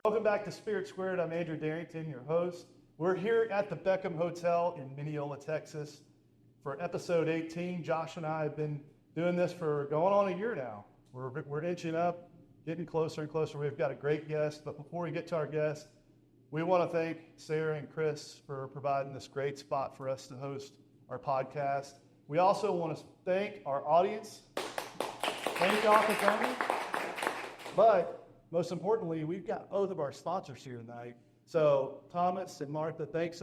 Welcome back to Spirit Squared. I'm Andrew Darrington, your host. We're here at the Beckham Hotel in Mineola, Texas for episode 18. Josh and I have been doing this for going on a year now. We're inching up, getting closer and closer. We've got a great guest, but before we get to our guest, we want to thank Sarah and Chris for providing this great spot for us to host our podcast. We also want to thank our audience. Thank y'all for coming. But most importantly, we've got both of our sponsors here tonight. So Thomas and Martha, thank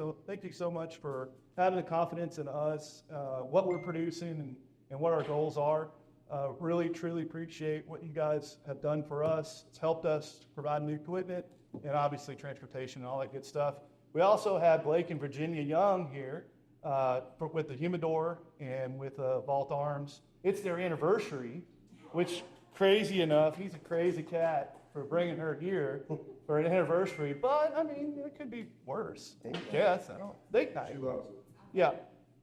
you so much for having the confidence in us, what we're producing and what our goals are. Really, truly appreciate what you guys have done for us. It's helped us provide new equipment and obviously transportation and all that good stuff. We also had Blake and Virginia Young here with the Humidor and with Vault Arms. It's their anniversary, which crazy enough, he's a crazy cat for bringing her here for an anniversary. But I mean, it could be worse. Yes, I don't think that. She loves it. Yeah,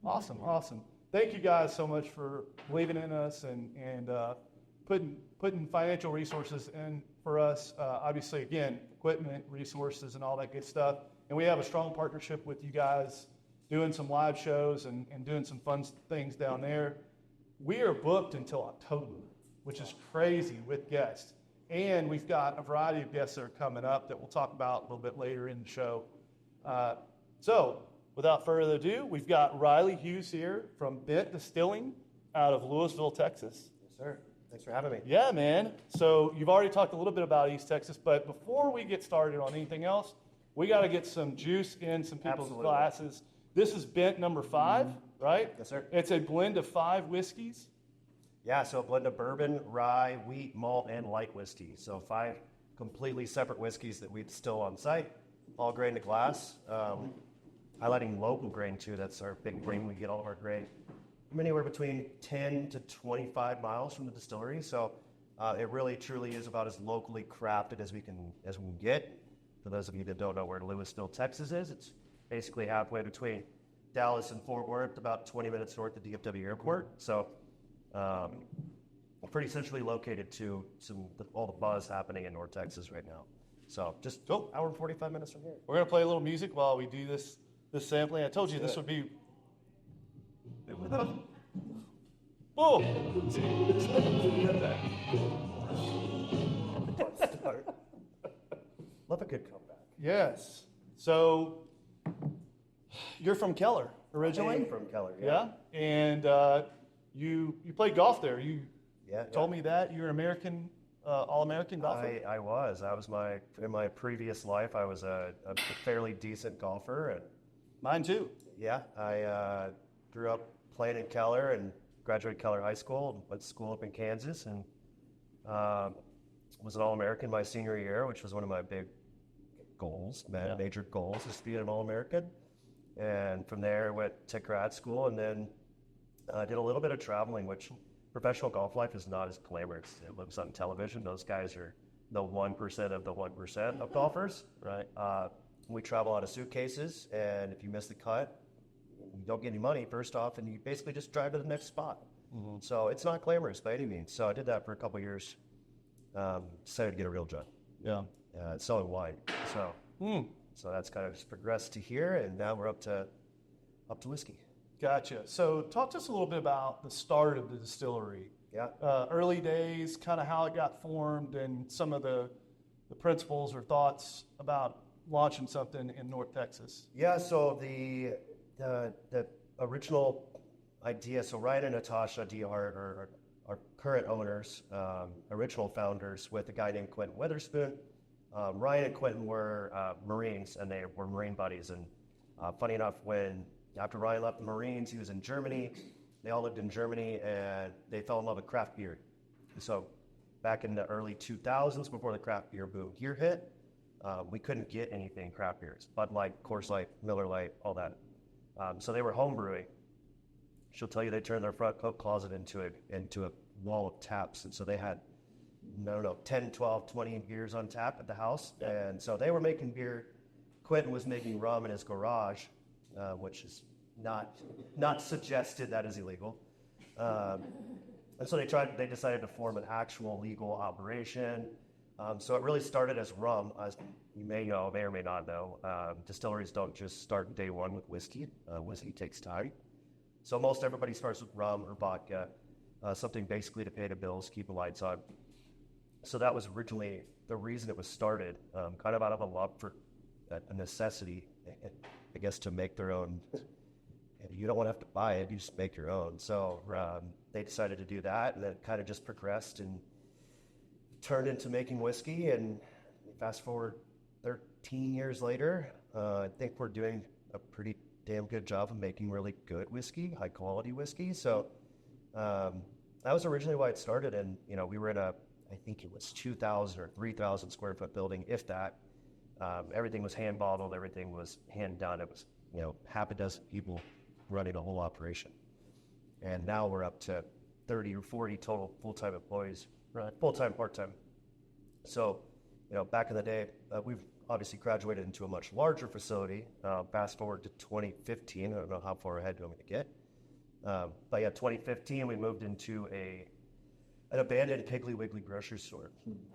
awesome. Thank you guys so much for believing in us and putting financial resources in for us. Obviously, again, equipment, resources, and all that good stuff. And we have a strong partnership with you guys, doing some live shows and doing some fun things down there. We are booked until October, which is crazy with guests. And we've got a variety of guests that are coming up that we'll talk about a little bit later in the show. So without further ado, we've got Riley Hughes here from Bendt Distilling out of Lewisville, Texas. Yes, sir. Thanks for having me. Yeah, man. So you've already talked a little bit about East Texas, but before we get started on anything else, we got to get some juice in some people's Absolutely. glasses. This is Bendt number 5, right? Yes, sir. It's a blend of 5 whiskeys. Yeah, so a blend of bourbon, rye, wheat, malt, and light whiskey. So 5 completely separate whiskeys that we distill on site, all grain to glass. Highlighting local grain too. That's our big grain. We get all of our grain from anywhere between 10 to 25 miles from the distillery. So it really truly is about as locally crafted as we can get. For those of you that don't know where Lewisville, Texas is, it's basically halfway between Dallas and Fort Worth, about 20 minutes north of DFW Airport. So pretty centrally located to all the buzz happening in North Texas right now. So just hour and 45 minutes from here. We're going to play a little music while we do this sampling. I told you this would be... Oh! Love a good comeback. Yes. So you're from Keller originally? I'm from Keller, Yeah. And you played golf there. You told yeah. me that. You're an American, All-American golfer? I was. In my previous life, I was a fairly decent golfer. And Mine too. yeah, I grew up playing in Keller and graduated Keller High School, went to school up in Kansas, and was an All-American my senior year, which was one of my big goals, major goals, is to be an All-American. And from there, went to grad school, and then did a little bit of traveling, which professional golf life is not as glamorous. It looks on television. Those guys are the 1% of the 1% of golfers. Right. We travel out of suitcases, and if you miss the cut, you don't get any money, first off, and you basically just drive to the next spot. Mm-hmm. So it's not glamorous by any means. So I did that for a couple of years. Decided to get a real job. Yeah. Selling wine. So that's kind of just progressed to here, and now we're up to whiskey. Gotcha. So talk to us a little bit about the start of the distillery. Yeah. Early days, kind of how it got formed, and some of the principles or thoughts about launching something in North Texas. Yeah, so the original idea, so Ryan and Natasha DeHart are our current owners, original founders, with a guy named Quentin Witherspoon. Ryan and Quentin were Marines, and they were Marine buddies. And funny enough, after Ryan left the Marines, he was in Germany. They all lived in Germany, and they fell in love with craft beer. So back in the early 2000s, before the craft beer boom here hit, we couldn't get anything craft beers. Bud Light, Coors Light, Miller Light, all that. So they were home brewing. She'll tell you they turned their front coat closet into a wall of taps. And so they had, 10, 12, 20 beers on tap at the house. Yeah. And so they were making beer. Quentin was making rum in his garage, which is not suggested. That is illegal. And so they decided to form an actual legal operation. So it really started as rum. As you may know, may or may not know, distilleries don't just start day one with whiskey. Whiskey takes time. So most everybody starts with rum or vodka, something basically to pay the bills, keep the lights on. So that was originally the reason it was started, kind of out of a love for a necessity, I guess, to make their own. You don't want to have to buy it, you just make your own. So they decided to do that, and then it kind of just progressed and turned into making whiskey. And fast forward 13 years later, I think we're doing a pretty damn good job of making really good whiskey, high quality whiskey. So that was originally why it started. And, we were in I think it was 2,000 or 3,000 square foot building, if that. Everything was hand bottled, everything was hand done. It was, half a dozen people running the whole operation. And now we're up to 30 or 40 total full-time employees, full-time, part-time. So, back in the day, we've obviously graduated into a much larger facility. Fast forward to 2015, I don't know how far ahead you want me to get. But yeah, 2015, we moved into an abandoned Piggly Wiggly grocery store.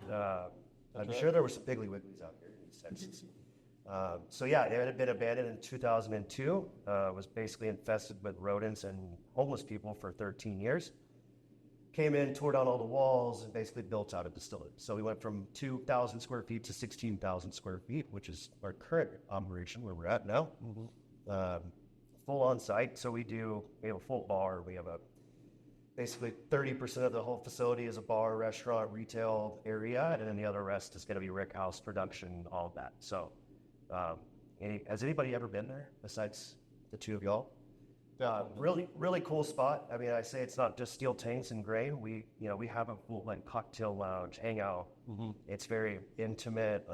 I'm sure there were some Piggly Wigglies out here in East Texas. So yeah, it had been abandoned in 2002. Was basically infested with rodents and homeless people for 13 years. Came in, tore down all the walls, and basically built out a distillery. So we went from 2,000 square feet to 16,000 square feet, which is our current operation where we're at now. Full on site. So we have a full bar. We have basically 30% of the whole facility is a bar, restaurant, retail area, and then the other rest is going to be rick house, production, all of that. So has anybody ever been there besides the two of y'all? Really, really cool spot. I mean, I say it's not just steel tanks and grain. We have a full cocktail lounge, hangout. It's very intimate.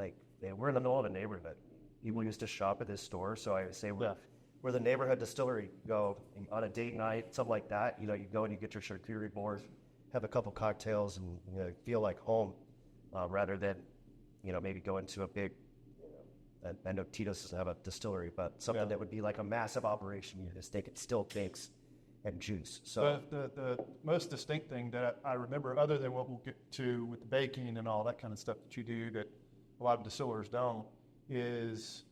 We're in the middle of a neighborhood. People used to shop at this store, so I say we're the neighborhood distillery. You go on a date night, something like that. You go and you get your charcuterie board, have a couple cocktails, and feel like home, rather than maybe go into a big. I know Tito's doesn't have a distillery, but something that would be like a massive operation. You just take it still tanks and juice. So the most distinct thing that I remember, other than what we'll get to with the baking and all that kind of stuff that you do that a lot of distillers don't, is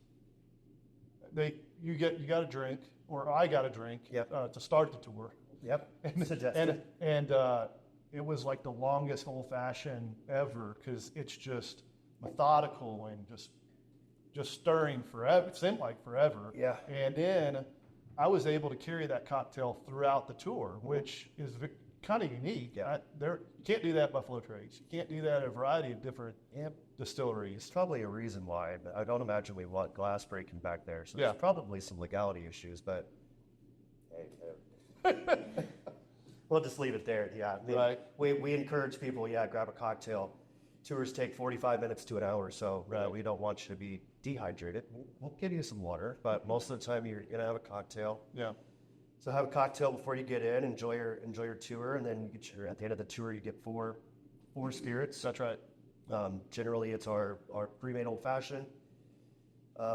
you got a drink, or I got a drink to start the tour. Yep. And it was like the longest old fashioned ever, because it's just methodical and just stirring forever. It seemed like forever. Yeah. And then I was able to carry that cocktail throughout the tour, which is kind of unique. Yeah. You can't do that at Buffalo Trace. You can't do that at a variety of different distilleries. It's probably a reason why. But I don't imagine we want glass breaking back there. So there's probably some legality issues, but we'll just leave it there. Yeah. Right. We encourage people, grab a cocktail. Tours take 45 minutes to an hour, so we don't want you to be dehydrated. We'll give you some water, but most of the time you're going to have a cocktail. Yeah. So have a cocktail before you get in, enjoy your tour, and then at the end of the tour you get four spirits. That's right. Generally it's our pre-made old fashioned.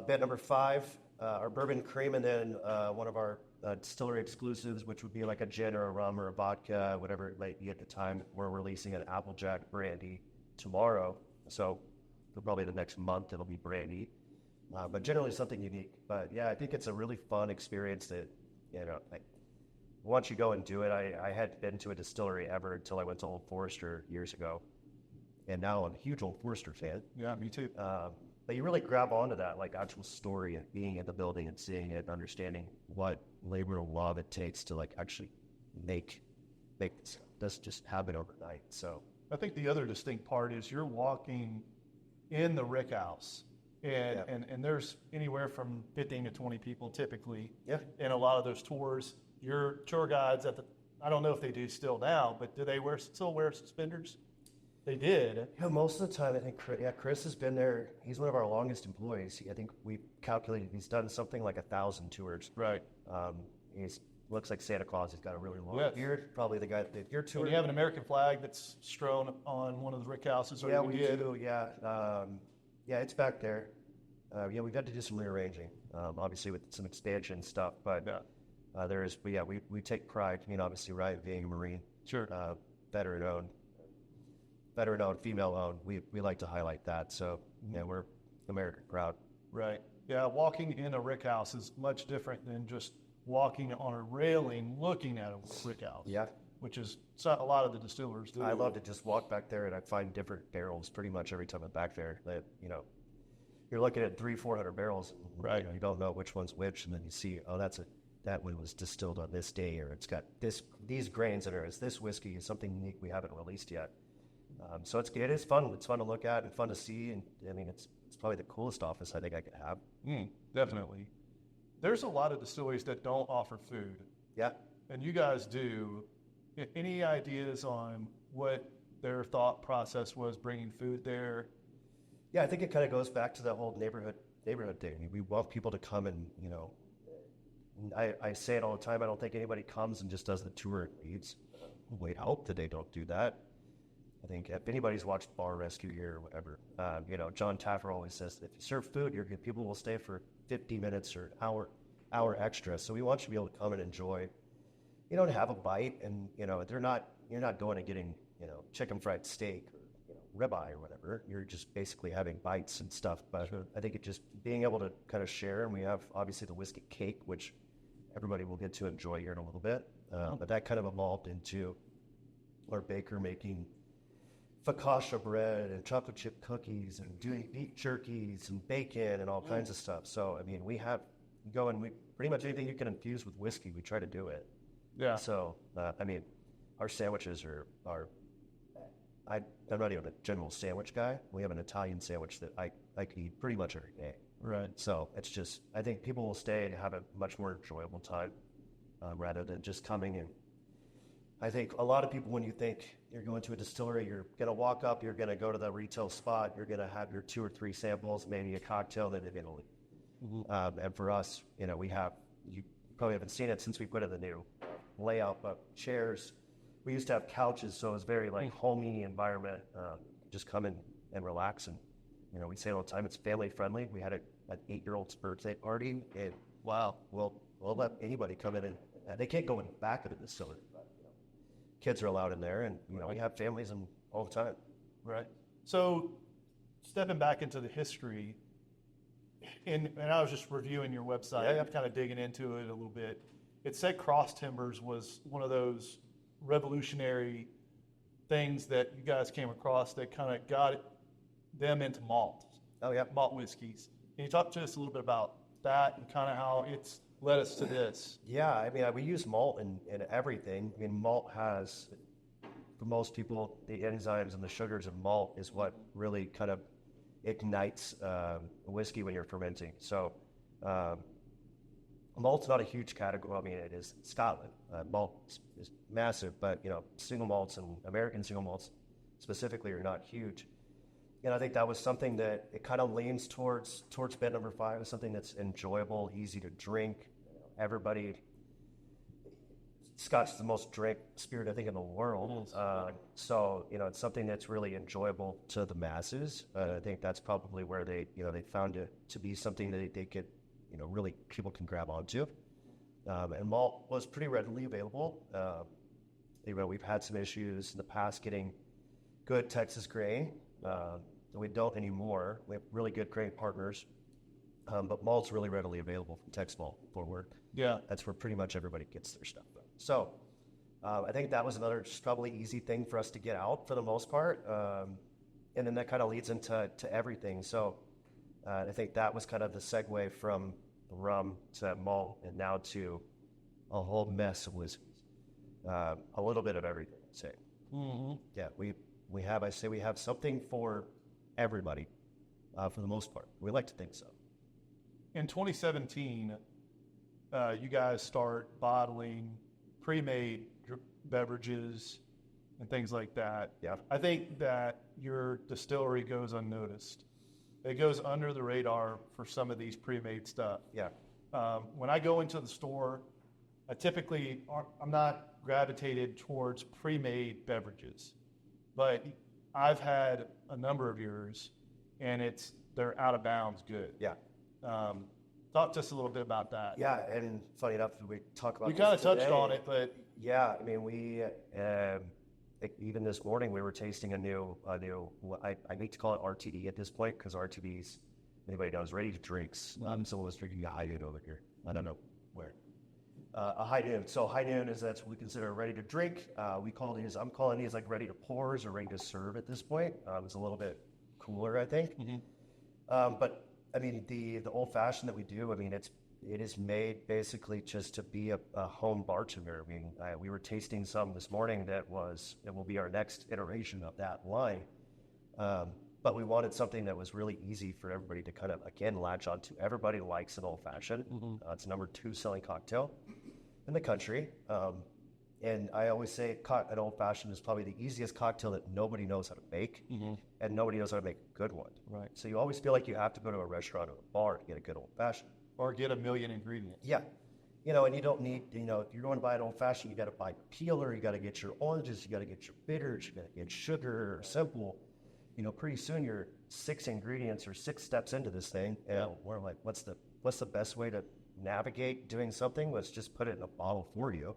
Bed number 5, our bourbon cream, and then one of our distillery exclusives, which would be like a gin or a rum or a vodka, whatever it might be at the time. We're releasing an Applejack brandy tomorrow, so for probably the next month it'll be brandy, but generally something unique. But yeah, I think it's a really fun experience that once you go and do it. I hadn't been to a distillery ever until I went to Old Forester years ago, and now I'm a huge Old Forester fan. Yeah, me too. But you really grab onto that actual story of being in the building and seeing it and understanding what labor and love it takes to actually make this doesn't just happen overnight. So I think the other distinct part is you're walking in the rick house, and there's anywhere from 15 to 20 people typically. Yeah. In a lot of those tours, your tour guides I don't know if they do still now, but do they still wear suspenders? They did. Yeah, most of the time I think Chris has been there. He's one of our longest employees. I think we calculated he's done something like 1,000 tours. Right. He's looks like Santa Claus. He's got a really long Yes. beard. Probably the guy that did your tour. And you have an American flag that's strewn on one of the rick houses. Yeah, we do. Yeah, it's back there. We've had to do some rearranging, obviously with some expansion stuff. But we take pride. I mean, obviously, Ryan being a Marine, sure, veteran owned. veteran-owned, female-owned. We like to highlight that. So, yeah, we're American proud. Right. Yeah, walking in a rick house is much different than just walking on a railing looking at a rick house. Yeah. Which is a lot of the distillers do. I love to just walk back there and I find different barrels pretty much every time I'm back there. That, you're looking at 300-400 barrels. Right. You don't know which one's which, and then you see, oh, that one was distilled on this day, or it's got these grains in it, or it's this whiskey is something unique we haven't released yet. So it is fun. It's fun to look at and fun to see, and I mean it's probably the coolest office I think I could have. Definitely. There's a lot of distilleries that don't offer food. Yeah. And you guys do. Any ideas on what their thought process was bringing food there? Yeah, I think it kind of goes back to the whole neighborhood thing. I mean, we want people to come and, I say it all the time. I don't think anybody comes and just does the tour and eats. We hope that they don't do that. I think if anybody's watched Bar Rescue here or whatever, John Taffer always says that if you serve food, people will stay for 50 minutes or an hour extra. So we want you to be able to come and enjoy, and have a bite. And, you're not going and getting, chicken fried steak or ribeye or whatever. You're just basically having bites and stuff. But Sure. I think it just being able to kind of share, and we have obviously the whiskey cake, which everybody will get to enjoy here in a little bit. But that kind of evolved into our baker making focaccia bread and chocolate chip cookies and doing beef jerkies and bacon and all kinds of stuff. So, I mean, we pretty much anything you can infuse with whiskey, we try to do it. Yeah. So, our sandwiches I'm not even a general sandwich guy. We have an Italian sandwich that I can eat pretty much every day. Right. So it's just, I think people will stay and have a much more enjoyable time rather than just coming in. I think a lot of people, when you think you're going to a distillery, you're going to walk up, you're going to go to the retail spot, you're going to have your 2 or 3 samples, maybe a cocktail, then you're going to leave. And for us, you probably haven't seen it since we put in the new layout, but chairs. We used to have couches, so it was very homey environment. Just come in and relax, and we say it all the time. It's family friendly. We had an 8-year-old's birthday party, and wow, we'll let anybody come in, and they can't go in the back of the distillery. But, kids are allowed in there, and we have families and all the time. Right. So, stepping back into the history, and I was just reviewing your website, Yeah. kind of digging into it a little bit. It said cross timbers was one of those revolutionary things that you guys came across that kind of got them into malt. Oh, yeah. Malt whiskeys. Can you talk to us a little bit about that and kind of how it's led us to this? Yeah, I mean, we use malt in everything. I mean, malt has, for most people, the enzymes and the sugars of malt is what really kind of ignites whiskey when you're fermenting. So malt's not a huge category. I mean, it is in Scotland. Malt is massive, but, single malts and American single malts specifically are not huge. And I think that was something that it kind of leans towards Bendt number 5, something that's enjoyable, easy to drink. Everybody, Scotch is the most drank spirit, I think, in the world. So, it's something that's really enjoyable to the masses. I think that's probably where they found it to be something that they could, really people can grab onto. And malt was pretty readily available. We've had some issues in the past getting good Texas grain. We don't anymore. We have really good grain partners. But malt's really readily available from Tex Malt forward. Yeah. That's where pretty much everybody gets their stuff. So I think that was another just probably easy thing for us to get out for the most part. And then that kind of leads into everything. So I think that was kind of the segue from rum to malt and now to a whole mess of whiskeys. A little bit of everything, I'd say. Mm-hmm. Yeah, we have something for everybody for the most part. We like to think so. In 2017, you guys start bottling pre-made beverages and things like that. Yeah. I think that your distillery goes unnoticed. It goes under the radar for some of these pre-made stuff. Yeah. When I go into the store, I'm not gravitated towards pre-made beverages, but I've had a number of yours, and they're out of bounds good. Yeah. Talk to us a little bit about that. Yeah, and funny enough, we talk about. We kind of touched on it, but yeah, I mean, we even this morning we were tasting a new. I hate to call it RTD at this point because RTDs, anybody knows, ready to drinks. Someone was drinking a high noon over here. I don't know where. A high noon. So high noon that's what we consider ready to drink. I'm calling these like ready to pours or ready to serve at this point. It's a little bit cooler, I think. But I mean, the old fashioned that we do, I mean, it is made basically just to be a home bartender. I mean, we were tasting some this morning it will be our next iteration of that line. But we wanted something that was really easy for everybody to kind of, again, latch onto. Everybody likes an old fashioned. It's number 2 selling cocktail in the country. And I always say an old fashioned is probably the easiest cocktail that nobody knows how to make, and nobody knows how to make a good one. Right. So you always feel like you have to go to a restaurant or a bar to get a good old fashioned. Or get a million ingredients. Yeah. And you don't need, if you're going to buy an old fashioned, you got to buy peeler, you got to get your oranges, you got to get your bitters, you got to get sugar or simple. Pretty soon you're 6 ingredients or 6 steps into this thing, and we're like, what's the best way to navigate doing something? Let's just put it in a bottle for you.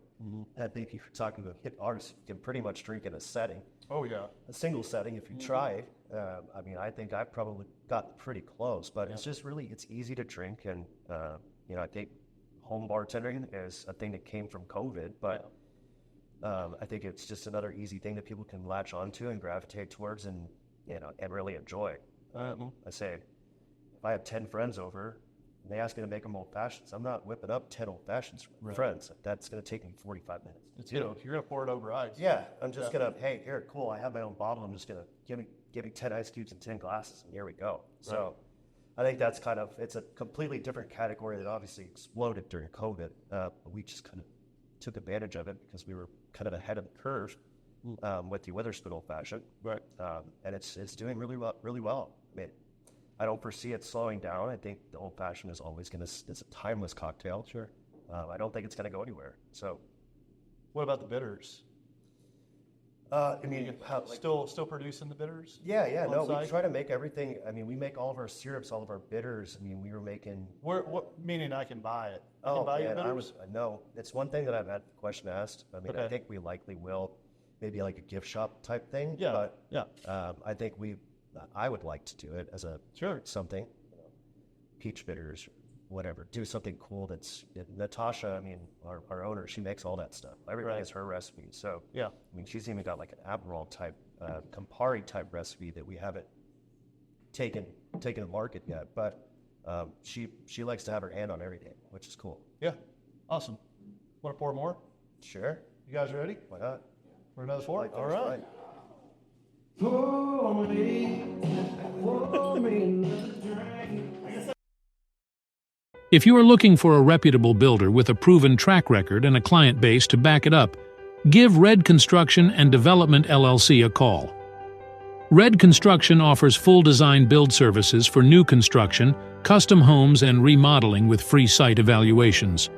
I think if you're talking to a hip artist, you can pretty much drink in a setting. Oh yeah, a single setting if you try. I mean, I think I've probably gotten pretty close, but it's just really, it's easy to drink, and I think home bartending is a thing that came from COVID, but I think it's just another easy thing that people can latch onto and gravitate towards, and really enjoy. I say, if I have 10 friends over and they ask me to make them old fashions, I'm not whipping up 10 old fashions for my friends. That's going to take me 45 minutes. You're going to pour it over ice. Yeah, I'm just going to, hey, here, cool, I have my own bottle. I'm just going to give me 10 ice cubes and 10 glasses, and here we go. So I think that's it's a completely different category that obviously exploded during COVID. But we just kind of took advantage of it because we were kind of ahead of the curve. With the Witherspoon Old Fashioned, and it's doing really well. I mean, I don't foresee it slowing down. I think the Old Fashioned is always it's a timeless cocktail. Sure. I don't think it's going to go anywhere. So, what about the bitters? I mean, still producing the bitters? Yeah. No, we try to make everything. I mean, we make all of our syrups, all of our bitters. I mean, we were making. What meaning I can buy it? I can buy your bitters? No, it's one thing that I've had the question asked. I mean, I think we likely will. Maybe like a gift shop type thing. But I think I would like to do it as a something, peach bitters, whatever. Do something cool. Natasha. I mean, our owner, she makes all that stuff. Everything is her recipe. So I mean, she's even got like an Admiral type, Campari type recipe that we haven't taken to market yet. But she likes to have her hand on everything, which is cool. Yeah, awesome. Want to pour more? Sure. You guys ready? Why not? For another pour? All right. If you are looking for a reputable builder with a proven track record and a client base to back it up, give Red Construction and Development LLC a call. Red Construction offers full design build services for new construction, custom homes, and remodeling with free site evaluations.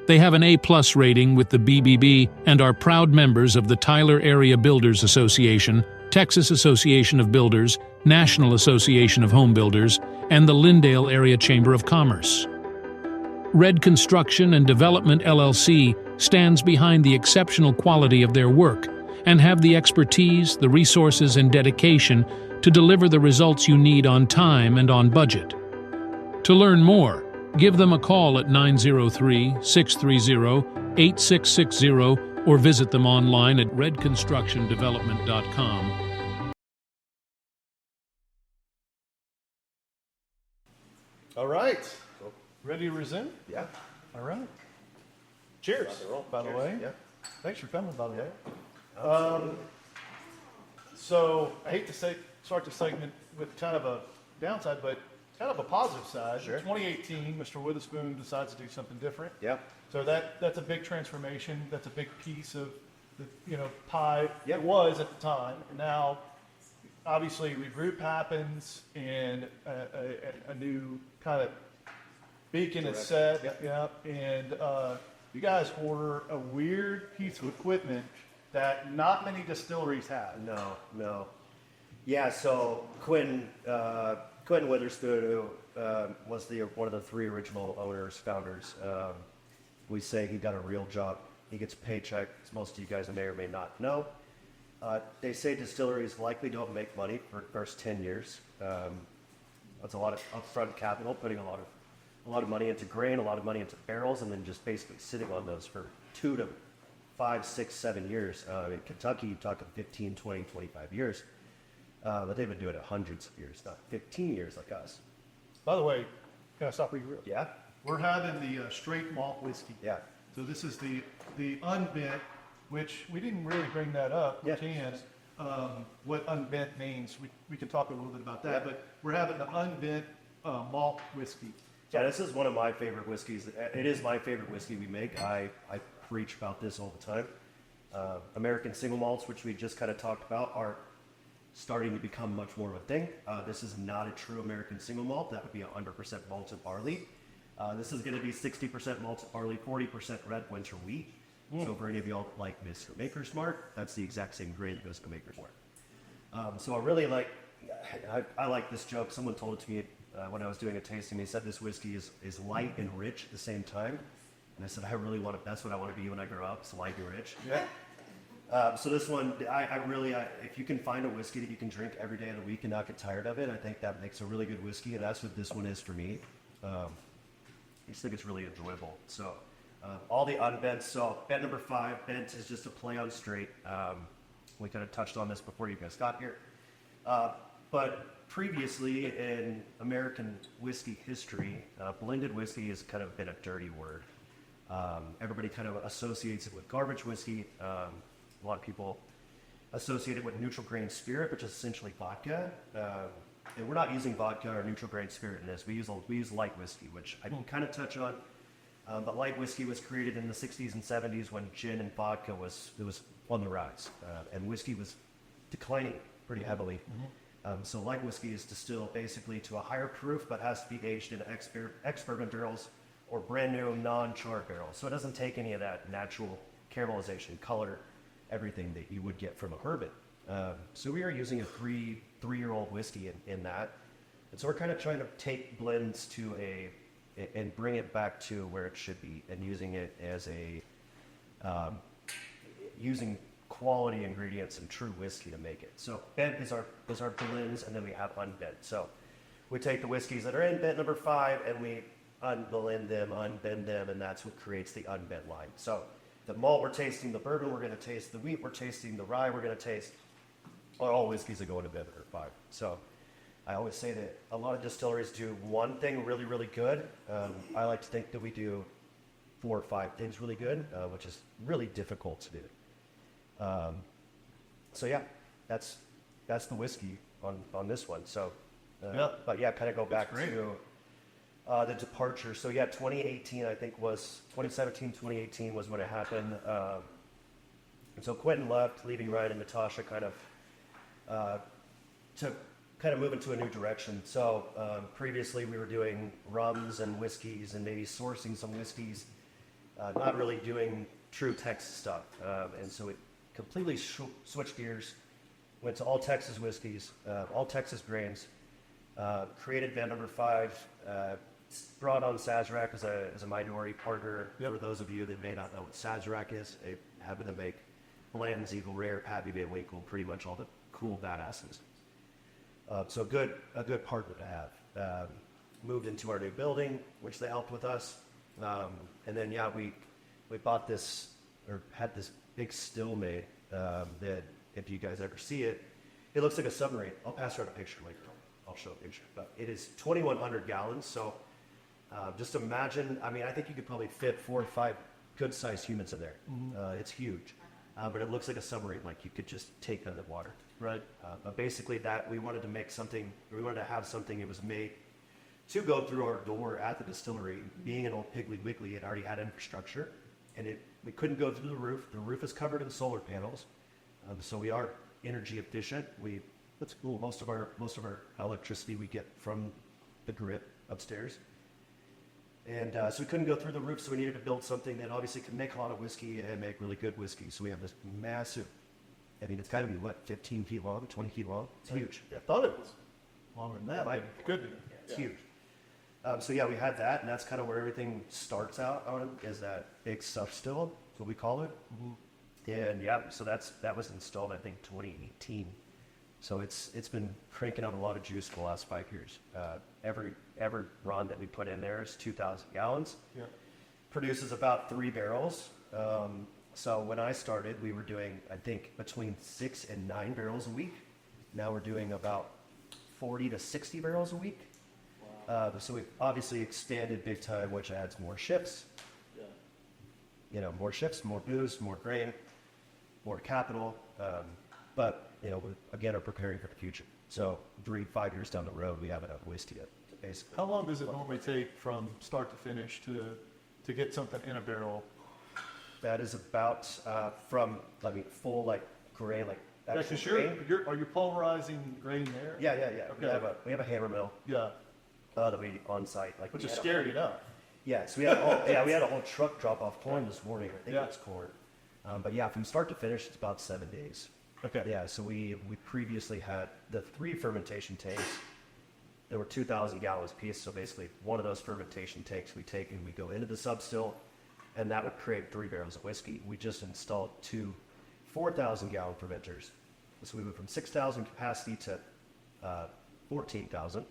They have an A+ rating with the BBB and are proud members of the Tyler Area Builders Association, Texas Association of Builders, National Association of Home Builders, and the Lindale Area Chamber of Commerce. Red Construction and Development LLC stands behind the exceptional quality of their work and have the expertise, the resources, and dedication to deliver the results you need on time and on budget. To learn more, give them a call at 903-630-8660 or visit them online at redconstructiondevelopment.com. All right. Ready to resume? Yeah. All right. Cheers, by the way. Yeah. Thanks for coming, by the way. So I hate to start the segment with kind of a downside, but kind of a positive side. Sure. 2018, Mr. Witherspoon decides to do something different. Yeah. So that's a big transformation. That's a big piece of the pie. Yep. It was at the time. And now, obviously, regroup happens, and a new kind of beacon is set. Yep. Yeah. And you guys order a weird piece of equipment that not many distilleries have. No. Yeah. So Quentin Witherspoon, who was one of the 3 original owners, founders, we say he got a real job. He gets a paycheck, as most of you guys may or may not know. They say distilleries likely don't make money for the first 10 years. That's a lot of upfront capital, putting a lot of money into grain, a lot of money into barrels, and then just basically sitting on those for 2 to 5, 6, 7 years. In Kentucky, you're talking 15, 20, 25 years. But they've been doing it hundreds of years, not 15 years like us. By the way, can I stop you real? Yeah? We're having the straight malt whiskey. Yeah. So this is the unbent, which we didn't really bring that up. Yeah. We can. What unbent means, we can talk a little bit about that. Yeah. But we're having the unbent malt whiskey. Yeah, this is one of my favorite whiskeys. It is my favorite whiskey we make. I preach about this all the time. American single malts, which we just kind of talked about, are starting to become much more of a thing. This is not a true American single malt. That would be 100% malted barley. This is going to be 60% malted barley, 40% red winter wheat. So for any of y'all like Mr. Maker's Mark, that's the exact same grain that goes to Maker's Mark. So I really like, I like this joke. Someone told it to me when I was doing a tasting. They said this whiskey is light and rich at the same time. And I said, I really want to, that's what I want to be when I grow up, it's light and rich. Yeah. So this one, I really, if you can find a whiskey that you can drink every day of the week and not get tired of it, I think that makes a really good whiskey, and that's what this one is for me. I just think it's really enjoyable. So all the unbent, so bent number 5, bent is just a play on straight. We kind of touched on this before you guys got here. But previously in American whiskey history, blended whiskey has kind of been a dirty word. Everybody kind of associates it with garbage whiskey. A lot of people associate it with neutral grain spirit, which is essentially vodka. And we're not using vodka or neutral grain spirit in this. We use light whiskey, which I can kind of touch on. But light whiskey was created in the 60s and 70s when gin and vodka was on the rise, and whiskey was declining pretty heavily. So light whiskey is distilled basically to a higher proof, but has to be aged in ex-bourbon barrels or brand new non-charred barrels. So it doesn't take any of that natural caramelization, color, everything that you would get from a bourbon. So we are using a three-year-old whiskey in that. And so we're kind of trying to take blends to and bring it back to where it should be, and using it as using quality ingredients and true whiskey to make it. So bent is our blends, and then we have unbent. So we take the whiskeys that are in bent number 5 and we unblend them, unbend them, and that's what creates the unbent line. So the malt we're tasting, the bourbon we're going to taste, the wheat we're tasting, the rye we're going to taste, are all whiskeys that go into bent number 5. So I always say that a lot of distilleries do one thing really, really good. I like to think that we do 4 or 5 things really good, which is really difficult to do. So yeah, that's the whiskey on this one. So, but yeah, kind of go back to the departure. So yeah, 2018 I think was 2017, 2018 was when it happened. And so Quentin left, leaving Ryan and Natasha kind of to move into a new direction. So previously we were doing rums and whiskeys and maybe sourcing some whiskeys, not really doing true Texas stuff. And so it completely switched gears, went to all Texas whiskeys, all Texas grains, created Bent number 5, brought on Sazerac as a minority partner. For those of you that may not know what Sazerac is, they happen to make blends, Eagle Rare, Pappy Van Winkle, pretty much all the cool badasses. So a good partner to have. Moved into our new building, which they helped with us. And then, yeah, we bought this, or had this big still made that, if you guys ever see it, it looks like a submarine. I'll pass around a picture later. I'll show a picture. But it is 2,100 gallons. So just imagine, I mean, I think you could probably fit 4 or 5 good-sized humans in there. It's huge. But it looks like a submarine, like you could just take it in the water. Right. But basically that we wanted to make something, we wanted to have something that was made to go through our door at the distillery. Being an old Piggly Wiggly, it already had infrastructure, and we couldn't go through the roof. The roof is covered in solar panels, so we are energy efficient. That's cool. Most of our electricity we get from the grid upstairs. And so we couldn't go through the roof, so we needed to build something that obviously could make a lot of whiskey and make really good whiskey. So we have this massive, I mean, it's got to be, 15 feet long, 20 feet long? It's huge. I thought it was longer than that. Could be. It's huge. So yeah, we had that, and that's kind of where everything starts out on, is that big stuff still, is what we call it. And yeah, so that was installed, I think, 2018. So it's been cranking out a lot of juice for the last 5 years. Every run that we put in there is 2,000 gallons. Yeah. Produces about 3 barrels. So when I started, we were doing, I think, between 6 and 9 barrels a week. Now we're doing about 40 to 60 barrels a week. Wow. So we've obviously expanded big time, which adds more shifts. Yeah. You know, more shifts, more booze, more grain, more capital. But, you know, we, again, are preparing for the future. So 3-5 years down the road, we have enough whiskey to basically. How long does it normally take from start to finish to get something in a barrel? That is about from, I mean, full like grain, like Yeah, because are you pulverizing grain there? Yeah. Okay. We have a hammer mill. Yeah. That we on site, like. Which is scary enough. Yeah, so we had a whole truck drop off corn this morning. I think it was corn. But yeah, from start to finish, it's about 7 days. Okay. Yeah, so we previously had the 3 fermentation tanks. There were 2,000 gallons apiece. So basically, one of those fermentation tanks we take and we go into the substill, and that would create 3 barrels of whiskey. We just installed 2 4,000 gallon fermenters. So we went from 6,000 capacity to 14,000.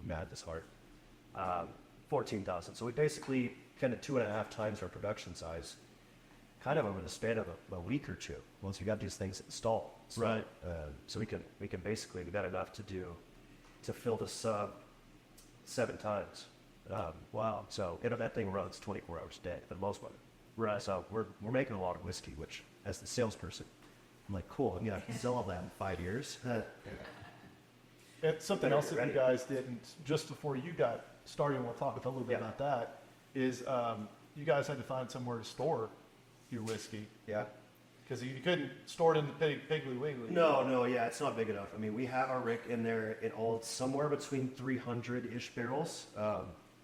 Mad this hard. 14,000. So we basically kind of 2.5 times our production size, kind of over the span of a week or two once we got these things installed. So, right. So we can basically do that enough to fill the sub 7 times. Wow. So that thing runs 24 hours a day for the most part. Right. So we're making a lot of whiskey, which as the salesperson, I'm like, cool. I'm gonna sell all that in 5 years. And something else that you guys didn't, just before you got started, and we'll talk a little bit about that, is you guys had to find somewhere to store your whiskey. Yeah. Because you couldn't store it in the Piggly Wiggly. No, yeah, it's not big enough. I mean, we have our rick in there. It holds somewhere between 300-ish barrels.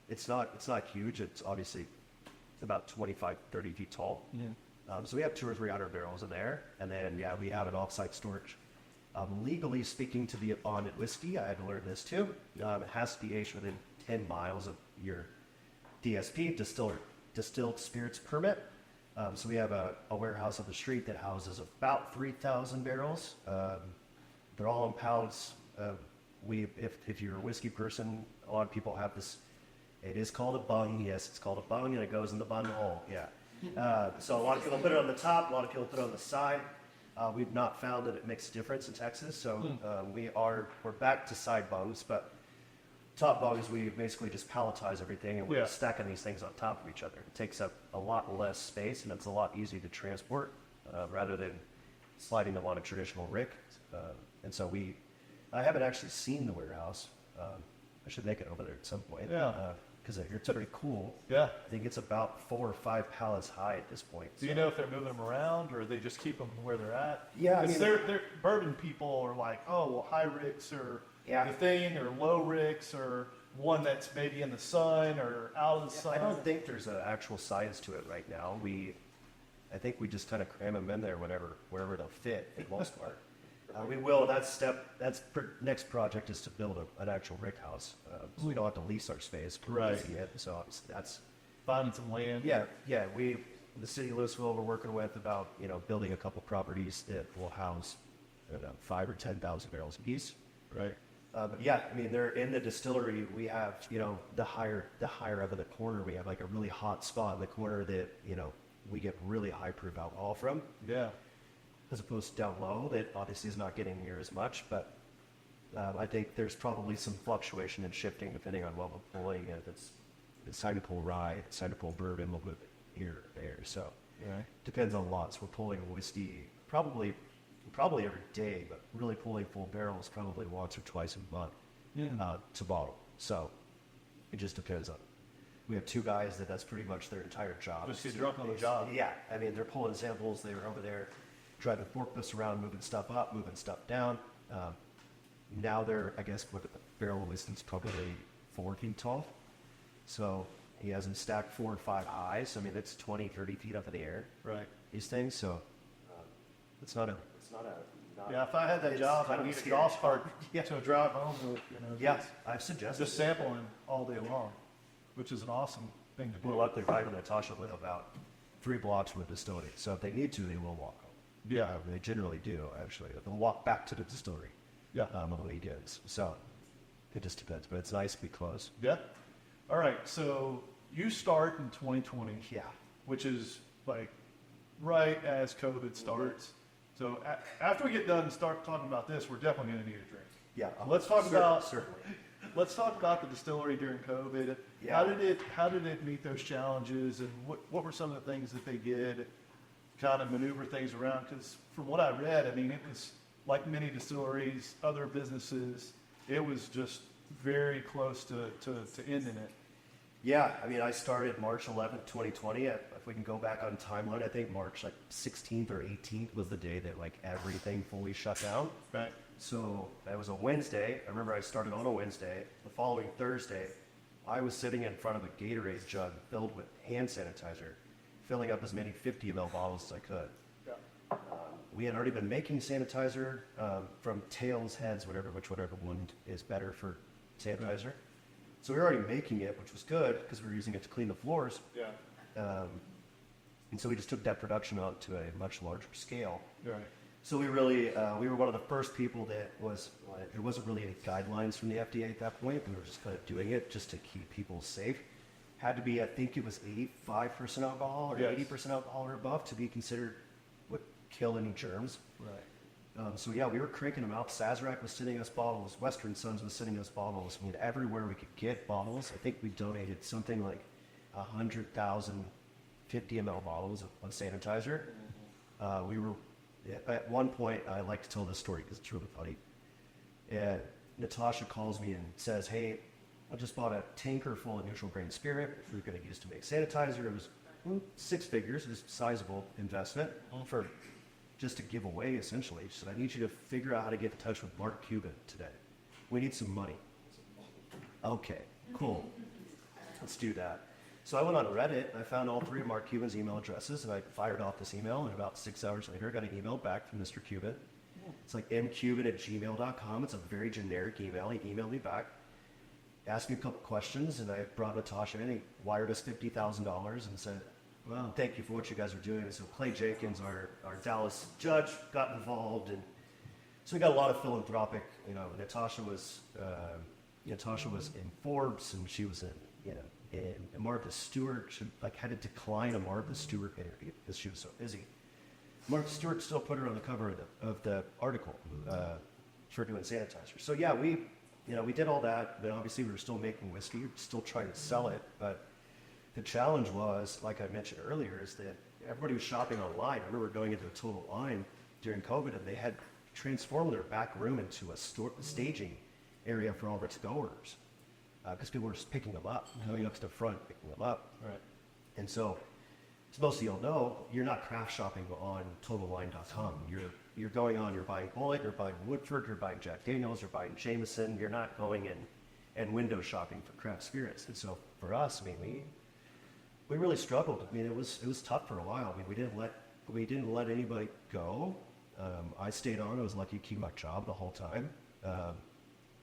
It's not huge. It's obviously about 25, 30 feet tall. Yeah. So we have 200 or 300 barrels in there, and then we have an off-site storage. Legally speaking, to be a bonded whiskey, I had to learn this too. It has to be aged within 10 miles of your DSP, distilled spirits permit. So we have a warehouse on the street that houses about 3,000 barrels. They're all in pallets. If you're a whiskey person, a lot of people have this. It is called a bung. Yes, it's called a bung, and it goes in the bung hole. Yeah. So a lot of people put it on the top. A lot of people put it on the side. We've not found that it makes a difference in Texas. So we're back to side bungs, but top bungs, we basically just palletize everything, and we're stacking these things on top of each other. It takes up a lot less space, and it's a lot easier to transport rather than sliding them on a traditional rick. And so I haven't actually seen the warehouse. I should make it over there at some point. Yeah. Because it's pretty cool. Yeah. I think it's about 4 or 5 pallets high at this point. Do you know if they're moving them around, or they just keep them where they're at? Yeah, I mean, they're bourbon people are like, oh, well, high ricks or the thing, or low ricks, or one that's maybe in the sun or out of the sun. I don't think there's an actual science to it right now. I think we just kind of cram them in there wherever they'll fit for the most part. We will. Next project is to build an actual rick house. So we don't have to lease our space. Right. So obviously that's finding some land. Yeah. The city of Lewisville, we're working with about building a couple properties that will house 5 or 10,000 barrels apiece. Right. But yeah, I mean, they're in the distillery. We have the higher up in the corner. We have like a really hot spot in the corner that we get really high proof alcohol from. Yeah. As opposed to down low, that obviously is not getting near as much, but I think there's probably some fluctuation and shifting depending on what we're pulling. If it's time to pull rye, it's time to pull bourbon, a little bit here or there. So depends on lots. We're pulling whiskey probably every day, but really pulling full barrels probably once or twice a month to bottle. So it just depends on. We have 2 guys that's pretty much their entire job. Just get drunk on the job. Yeah, I mean, they're pulling samples. They were over there driving forklifts around, moving stuff up, moving stuff down. Now they're, I guess, what the barrel distance probably 4 feet tall. So he has them stacked 4 and 5 high. So I mean, it's 20, 30 feet up in the air. Right. These things. So it's not a. Yeah, if I had that job, I'd need a golf cart to drive home with. Yeah, I've suggested just sampling all day long, which is an awesome thing to do. Well, up there, right on Natasha live about 3 blocks from the distillery. So if they need to, they will walk home. Yeah, they generally do, actually. They'll walk back to the distillery on the weekends. So it just depends, but it's nice to be close. Yeah. All right. So you start in 2020. Yeah. Which is like right as COVID starts. So after we get done and start talking about this, we're definitely going to need a drink. Yeah. Let's talk about certainly. Let's talk about the distillery during COVID. Yeah. How did it meet those challenges, and what were some of the things that they did, kind of maneuver things around? Because from what I read, I mean, it was like many distilleries, other businesses, it was just very close to ending it. Yeah, I mean, I started March 11th, 2020. If we can go back on timeline, I think March 16th or 18th was the day that everything fully shut down. Right. So that was a Wednesday. I remember I started on a Wednesday. The following Thursday, I was sitting in front of a Gatorade jug filled with hand sanitizer, filling up as many 50 ml bottles as I could. Yeah. We had already been making sanitizer from tails, heads, whatever one is better for sanitizer. Right. So we were already making it, which was good because we were using it to clean the floors. Yeah. And so we just took that production out to a much larger scale. Right. So we really, we were one of the first people that there wasn't really any guidelines from the FDA at that point. We were just kind of doing it just to keep people safe. Had to be, I think it was 85% alcohol or 80% alcohol or above to be considered would kill any germs. Right. So yeah, we were cranking them out. Sazerac was sending us bottles. Western Sons was sending us bottles. I mean, everywhere we could get bottles. I think we donated something like 100,000 50 ml bottles of sanitizer. We were, at one point, I like to tell this story because it's really funny. And Natasha calls me and says, hey, I just bought a tanker full of neutral grain spirit we were going to use to make sanitizer. It was 6 figures. It was a sizable investment for just to give away, essentially. She said, I need you to figure out how to get in touch with Mark Cuban today. We need some money. Okay, cool. Let's do that. So I went on Reddit, and I found all 3 of Mark Cuban's email addresses, and I fired off this email, and about 6 hours later, I got an email back from Mr. Cuban. It's like mcuban@gmail.com. It's a very generic email. He emailed me back, asked me a couple questions, and I brought Natasha in. He wired us $50,000 and said, well, thank you for what you guys are doing. And so Clay Jenkins, our Dallas judge, got involved, and so we got a lot of philanthropic. Natasha was in Forbes, and she was in and Martha Stewart had to decline a Martha Stewart interview because she was so busy. Martha Stewart still put her on the cover of the article for doing sanitizer. So yeah, we did all that, but obviously we were still making whiskey, we were still trying to sell it. But the challenge was, like I mentioned earlier, is that everybody was shopping online. I remember going into a Total Wine during COVID, and they had transformed their back room into a staging area for all of its goers. Because people were just picking them up, coming up to the front, picking them up. Right. And so, as most of you'll know, you're not craft shopping on TotalWine.com. You're going on, you're buying Bullet, you're buying Woodford, you're buying Jack Daniels, you're buying Jameson. You're not going in and window shopping for craft spirits. And so, for us, I mean, we really struggled. I mean, it was tough for a while. I mean, we didn't let anybody go. I stayed on. I was lucky to keep my job the whole time.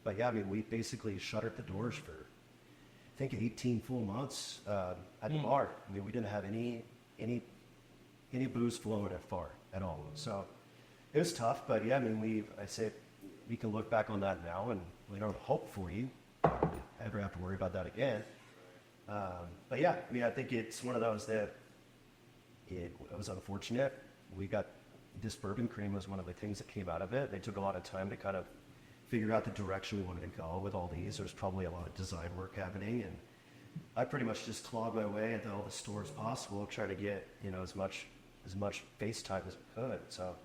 But yeah, I mean, we basically shuttered the doors for, I think, 18 full months at the bar. I mean, we didn't have any booze flowing at bar at all. So it was tough, but yeah, I mean, I say we can look back on that now, and we don't hopefully ever have to worry about that again. But yeah, I mean, I think it's one of those that it was unfortunate. This bourbon cream was one of the things that came out of it. They took a lot of time to kind of figure out the direction we wanted to go with all these. There's probably a lot of design work happening, and I pretty much just clawed my way into all the stores possible, trying to get as much face time as I could. So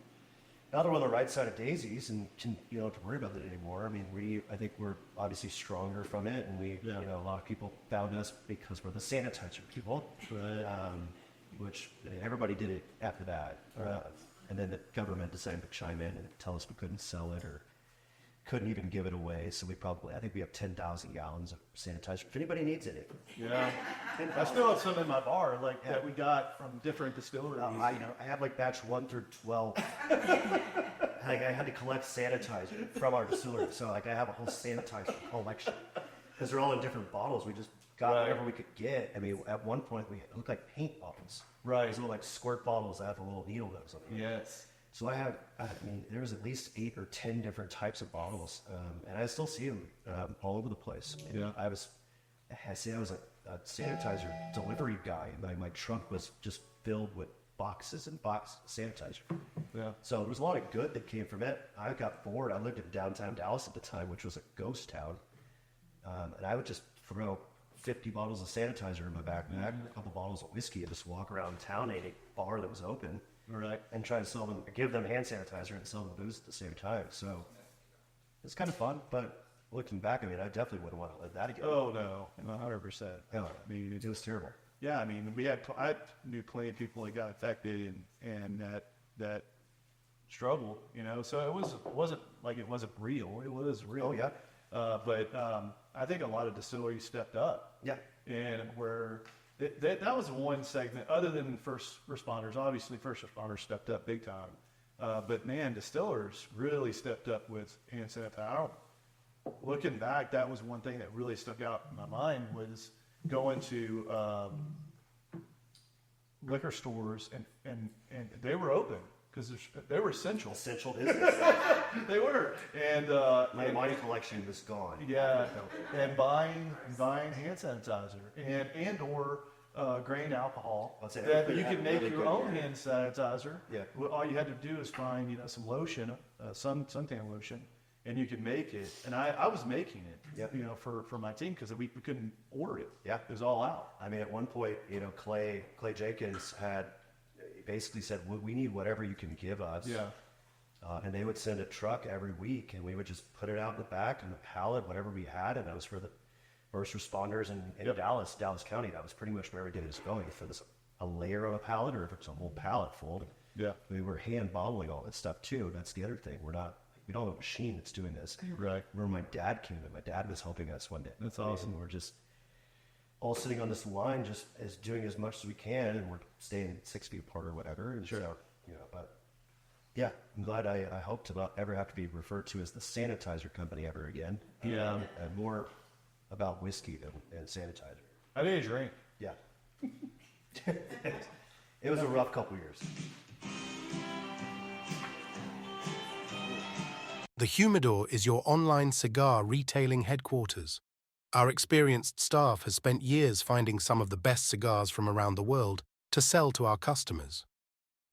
now that we're on the right side of daisies and can don't have to worry about it anymore. I mean, I think we're obviously stronger from it, and a lot of people found us because we're the sanitizer people, which everybody did it after that. And then the government decided to chime in and tell us we couldn't sell it or couldn't even give it away. So I think we have 10,000 gallons of sanitizer if anybody needs it. Yeah. I still have some in my bar that we got from different distilleries. I have batch 1 through 12. I had to collect sanitizer from our distillery. So I have a whole sanitizer collection because they're all in different bottles. We just got whatever we could get. I mean, at one point, it looked like paint bottles. Right. These little like squirt bottles that have a little needle that was on them. Yes. So there was at least 8 or 10 different types of bottles, and I still see them all over the place. Yeah. I was a sanitizer delivery guy. My trunk was just filled with boxes and boxes of sanitizer. Yeah. So there was a lot of good that came from it. I got bored. I lived in downtown Dallas at the time, which was a ghost town, and I would just throw 50 bottles of sanitizer in my backpack, a couple bottles of whiskey, and just walk around town, any bar that was open. Right. And try to sell them, give them hand sanitizer and sell them booze at the same time. So it's kind of fun, but looking back, I mean, I definitely wouldn't want to live that again. Oh no, 100%. Yeah, I mean, it was terrible. Yeah, I mean, I knew plenty of people that got affected and that struggled, you know. So it wasn't like it wasn't real. It was real. Oh yeah. But I think a lot of distilleries stepped up. Yeah. And where that was one segment, other than first responders. Obviously, first responders stepped up big time. But man, distillers really stepped up with hand sanitizer. Looking back, that was one thing that really stuck out in my mind was going to liquor stores and they were open because they were essential. Essential business. They were, and My wine collection was gone. yeah, and buying hand sanitizer and or grain alcohol I'll say that that you can make really your good, own yeah. hand sanitizer. Yeah. Well, all you had to do is find some lotion, suntan lotion, and you could make it. And I was making it, Yeah. for my team because we couldn't order it. Yeah. It was all out. I mean, at one point, Clay Jenkins had basically said, we need whatever you can give us. Yeah. And they would send a truck every week, and we would just put it out in the back on the pallet, whatever we had, and that was for the first responders in Dallas County. That was pretty much where everything was going, for a layer of a pallet, or if it's a whole pallet full. Yeah. We were hand bottling all that stuff too. That's the other thing. We don't have a machine that's doing this. Right. Where my dad came in, my dad was helping us one day. That's awesome. And we're just all sitting on this line, just as doing as much as we can, and we're staying 6 feet apart or whatever. And so, but yeah, I'm glad I hope to not ever have to be referred to as the sanitizer company ever again. Yeah. And more about whiskey and sanitizer. I need a drink. Yeah. It was a rough couple years. The Humidor is your online cigar retailing headquarters. Our experienced staff has spent years finding some of the best cigars from around the world to sell to our customers.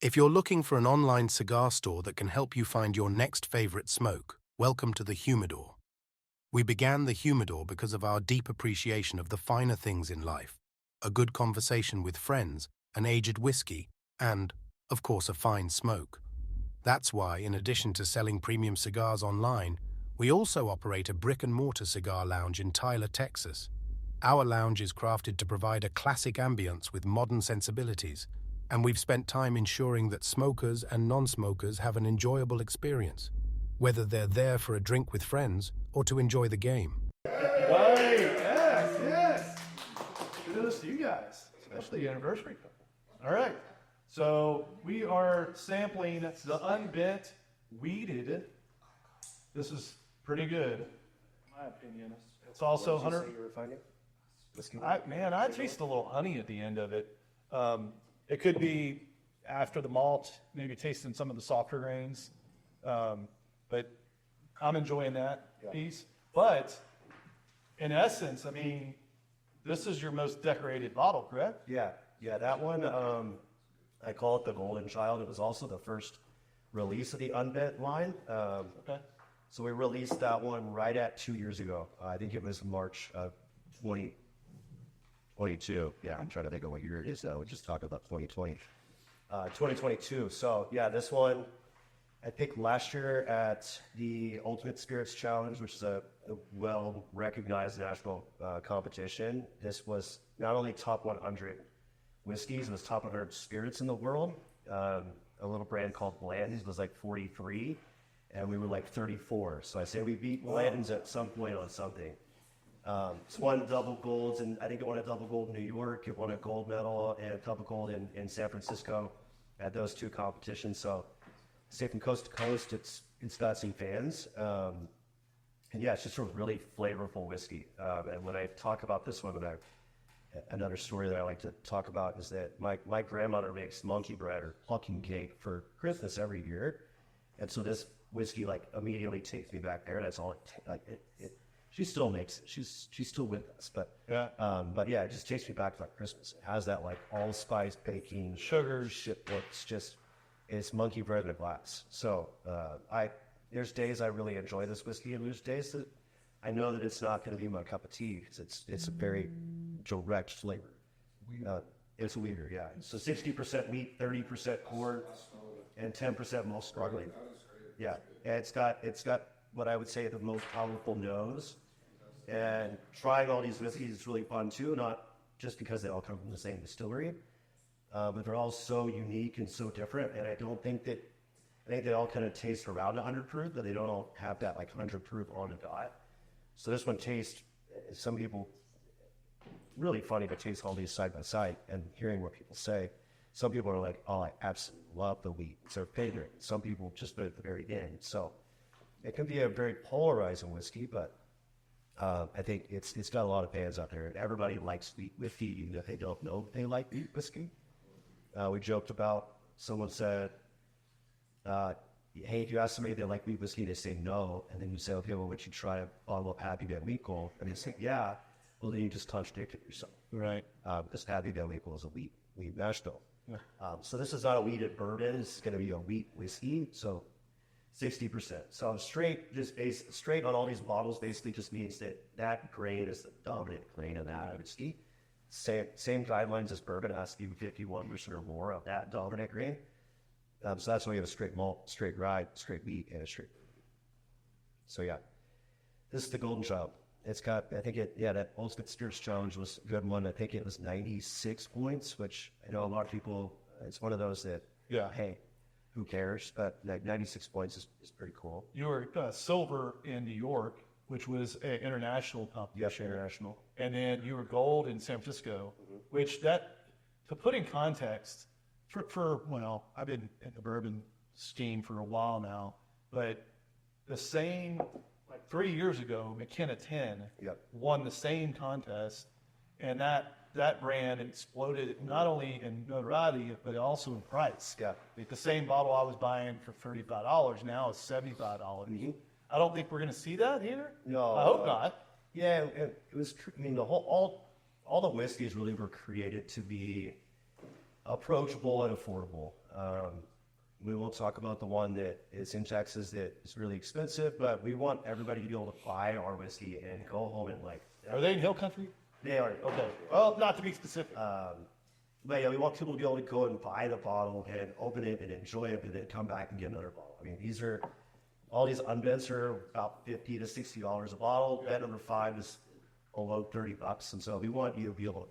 If you're looking for an online cigar store that can help you find your next favorite smoke, welcome to the Humidor. We began the Humidor because of our deep appreciation of the finer things in life, a good conversation with friends, an aged whiskey, and, of course, a fine smoke. That's why, in addition to selling premium cigars online, we also operate a brick-and-mortar cigar lounge in Tyler, Texas. Our lounge is crafted to provide a classic ambience with modern sensibilities, and we've spent time ensuring that smokers and non-smokers have an enjoyable experience, whether they're there for a drink with friends or to enjoy the game. Right, yes. Kudos to you guys, especially the anniversary. All right, so we are sampling the unbent, weeded. This is pretty good, in my opinion. It's also 100. I taste a little honey at the end of it. It could be after the malt, maybe tasting some of the softer grains. But I'm enjoying that piece. But in essence, I mean, this is your most decorated bottle, correct? Yeah, that one, I call it the Golden Child. It was also the first release of the unbent line. Okay. So we released that one right at 2 years ago. I think it was March of 2022. Yeah, I'm trying to think of what year it is now. We just talked about 2020. 2022. So yeah, this one I picked last year at the Ultimate Spirits Challenge, which is a well-recognized national competition. This was not only top 100 whiskeys, it was top 100 spirits in the world. A little brand called Blanton's was like 43, and we were like 34. So I say we beat Blanton's at some point on something. It's won double golds, and I think it won a double gold in New York. It won a gold medal and a double gold in San Francisco at those two competitions. So, say from coast to coast, it's got some fans. And yeah, it's just a really flavorful whiskey. And when I talk about this one, another story that I like to talk about is that my grandmother makes monkey bread or plucking cake for Christmas every year. And so this whiskey like immediately takes me back there. That's all she still makes it. She's still with us, but yeah, it just takes me back to like Christmas. It has that like allspice baking, Sugars. shit. It's monkey bread in a glass. So there's days I really enjoy this whiskey, and there's days that I know that it's not going to be my cup of tea because it's a very direct flavor. It's weirder, yeah. So 60% wheat, 30% corn, and 10% malt struggling. Yeah, and it's got what I would say the most powerful nose. And trying all these whiskeys is really fun too, not just because they all come from the same distillery, but they're all so unique and so different. And I think they all kind of taste around 100 proof, but they don't all have that like 100 proof on the dot. So this one tastes, some people, really funny to taste all these side by side and hearing what people say. Some people are like, oh, I absolutely love the wheat. It's their favorite. Some people just put it at the very end. So it can be a very polarizing whiskey, but I think it's got a lot of fans out there. And everybody likes wheat whiskey, even if they don't know they like wheat whiskey. We joked about, someone said, hey, if you ask somebody if they like wheat whiskey, they say no. And then you say, okay, well, would you try a bottle of Happy Van Winkle? And they say, yeah. Well, then you just contradicted yourself. Right. Because Happy Van Winkle is a wheat mash bill. Yeah. So this is not a wheated bourbon. It's going to be a wheat whiskey. So 60%. So straight on all these bottles basically just means that grain is the dominant grain of that whiskey. Same guidelines as bourbon. It has to be 51% or more of that dominant grain. So that's why you have a straight malt, straight rye, straight wheat, and a straight. So yeah, this is the Golden Child. It's got, I think that Ultimate Spirits Challenge was a good one. I think it was 96 points, which I know a lot of people, it's one of those that, hey, who cares? But like 96 points is pretty cool. You were silver in New York, which was an international competition. Yes, international. And then you were gold in San Francisco, which to put in context, well, I've been in the bourbon scheme for a while now, but the same, like 3 years ago, McKenna 10 won the same contest, and that brand exploded not only in notoriety, but also in price. Yeah. Like the same bottle I was buying for $35 now is $75. Mm-hmm. I don't think we're going to see that here. No. I hope not. Yeah, it was, I mean, all the whiskeys really were created to be approachable and affordable. We won't talk about the one that is in Texas that is really expensive, but we want everybody to be able to buy our whiskey and go home and like. Are they in Hill Country? They are. Okay. Well, not to be specific. But yeah, we want people to be able to go and buy the bottle and open it and enjoy it, and then come back and get another bottle. I mean, all these unbents are about $50 to $60 a bottle. Bet number 5 is below $30, and so we want you to be able to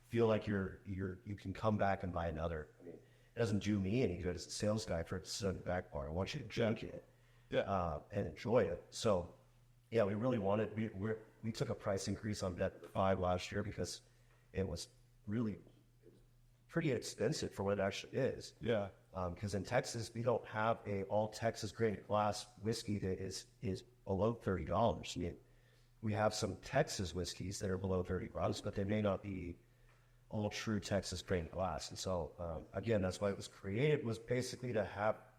feel like you can come back and buy another. I mean, it doesn't do me any good as a sales guy for it to sit in the back bar. I want you to drink it and enjoy it. So, yeah, we really wanted. We took a price increase on Bet 5 last year because it was really pretty expensive for what it actually is. Yeah. Because in Texas, we don't have a all Texas graded glass whiskey that is below $30. I mean, we have some Texas whiskeys that are below $30, but they may not be all true Texas grain glass. And so, again, that's why it was created, was basically to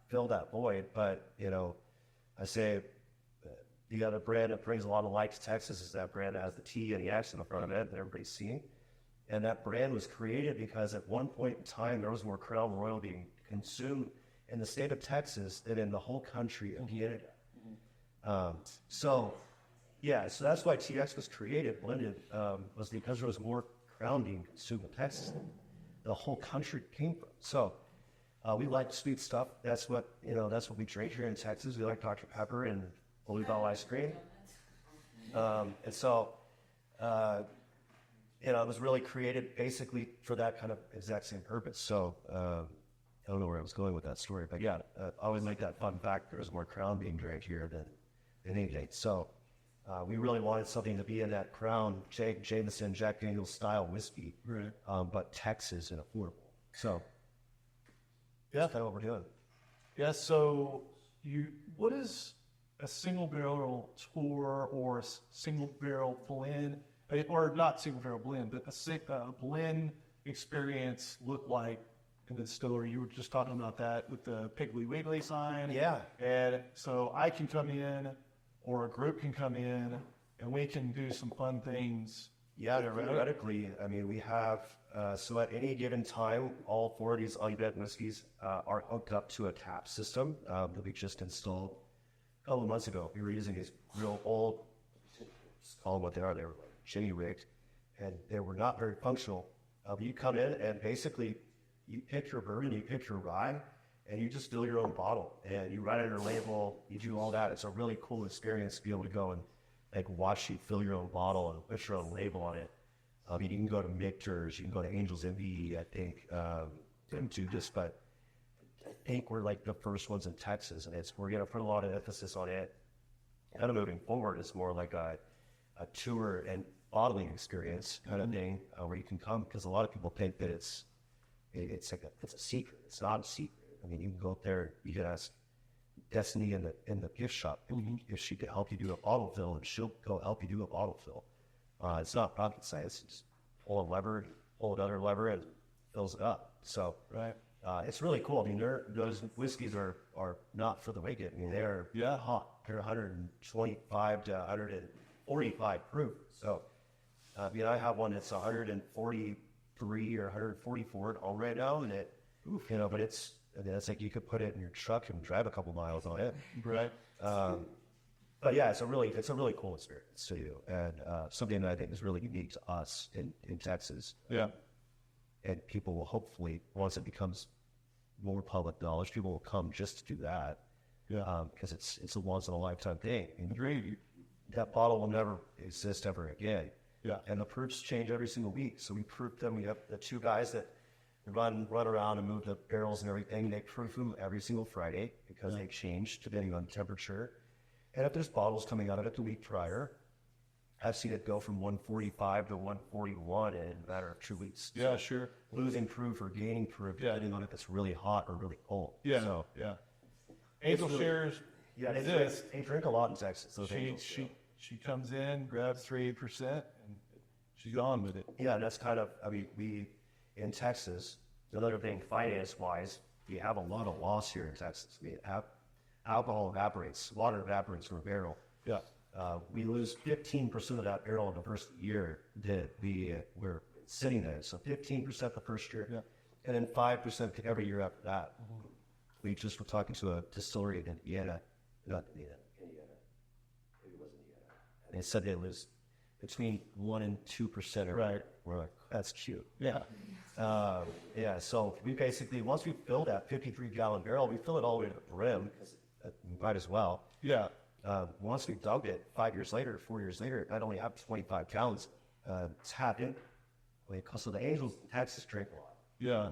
fill that void. But, I say the other brand that brings a lot of light to Texas is that brand that has the T and the X in the front of it that everybody's seeing. And that brand was created because at one point in time, there was more Crown Royal being consumed in the state of Texas than in the whole country of Canada. So that's why TX was created, blended, was because there was more Crown being consumed in Texas than the whole country came from. So we like sweet stuff. That's what we drink here in Texas. We like Dr. Pepper and Holy Bell ice cream. And so, it was really created basically for that kind of exact same purpose. So I don't know where I was going with that story, but yeah, I always make that fun fact. There was more Crown being drank here than anything. So we really wanted something to be in that Crown, Jameson, Jack Daniel's style whiskey, right? But Texas and affordable. So yeah, that's kind of what we're doing. Yeah. So what is a single barrel tour or a single barrel blend, or not single barrel blend, but a blend experience look like in the distillery? You were just talking about that with the Piggly Wiggly sign. Yeah. And so I can come in, or a group can come in, and we can do some fun things. Yeah, theoretically, I mean, we have, so at any given time, all 4 of these unbent whiskeys are hooked up to a tap system that we just installed a couple of months ago. We were using these real old, just call them what they were like jimmy rigged, and they were not very functional. You come in and basically you pick your bourbon, you pick your rye, and you just fill your own bottle, and you write it on your label, you do all that. It's a really cool experience to be able to go and like watch you fill your own bottle and put your own label on it. I mean, you can go to Michter's, you can go to Angel's Envy, I think, didn't do this, but I think we're like the first ones in Texas, and we're going to put a lot of emphasis on it. Kind of moving forward, it's more like a tour and bottling experience kind of thing, where you can come, because a lot of people think that it's a secret. It's not a secret. I mean, you can go up there, you can ask Destiny in the gift shop if she could help you do a bottle fill, and she'll go help you do a bottle fill. It's not rocket science. It's pull a lever, pull another lever, and it fills it up. So Right. It's really cool. I mean, those whiskeys are not for the wicked. I mean, they're hot. They're 125 to 145 proof. So I mean, I have one that's 143 or 144 right now, and but it's like you could put it in your truck and drive a couple miles on it. Right. But yeah, it's a really cool experience to do, and something that I think is really unique to us in Texas. Yeah. And people will hopefully, once it becomes more public knowledge, people will come just to do that. Yeah. Because it's a once in a lifetime thing. And that bottle will never exist ever again. Yeah. And the proofs change every single week. So we proof them. We have the 2 guys that run around and move the barrels and everything. They proof them every single Friday because they change depending on temperature. And if there's bottles coming out of it the week prior, I've seen it go from 145 to 141 in a matter of 2 weeks. Yeah, sure. Losing proof or gaining proof, depending on if it's really hot or really cold. Yeah. So, Yeah. Angel shares. yeah, they drink a lot in Texas. So She comes in, grabs 3% and she's gone with it. yeah, and that's kind of, I mean, we, in Texas, another thing, finance-wise, we have a lot of loss here in Texas. We have alcohol evaporates, water evaporates from a barrel. Yeah. We lose 15% of that barrel in the first year that we're sitting there. So 15% the first year, and then 5% every year after that. We just were talking to a distillery in Indiana, not Indiana. Maybe it was Indiana. And they said they lose between 1% and 2%. Right. We're like, that's cute. Yeah. Yeah, so we basically, once we fill that 53-gallon barrel, we fill it all the way to the brim, because we might as well. Yeah. Once we dug it 4 years later, I'd only have 25 gallons. It's half in. So the Angels in Texas drink a lot. Yeah.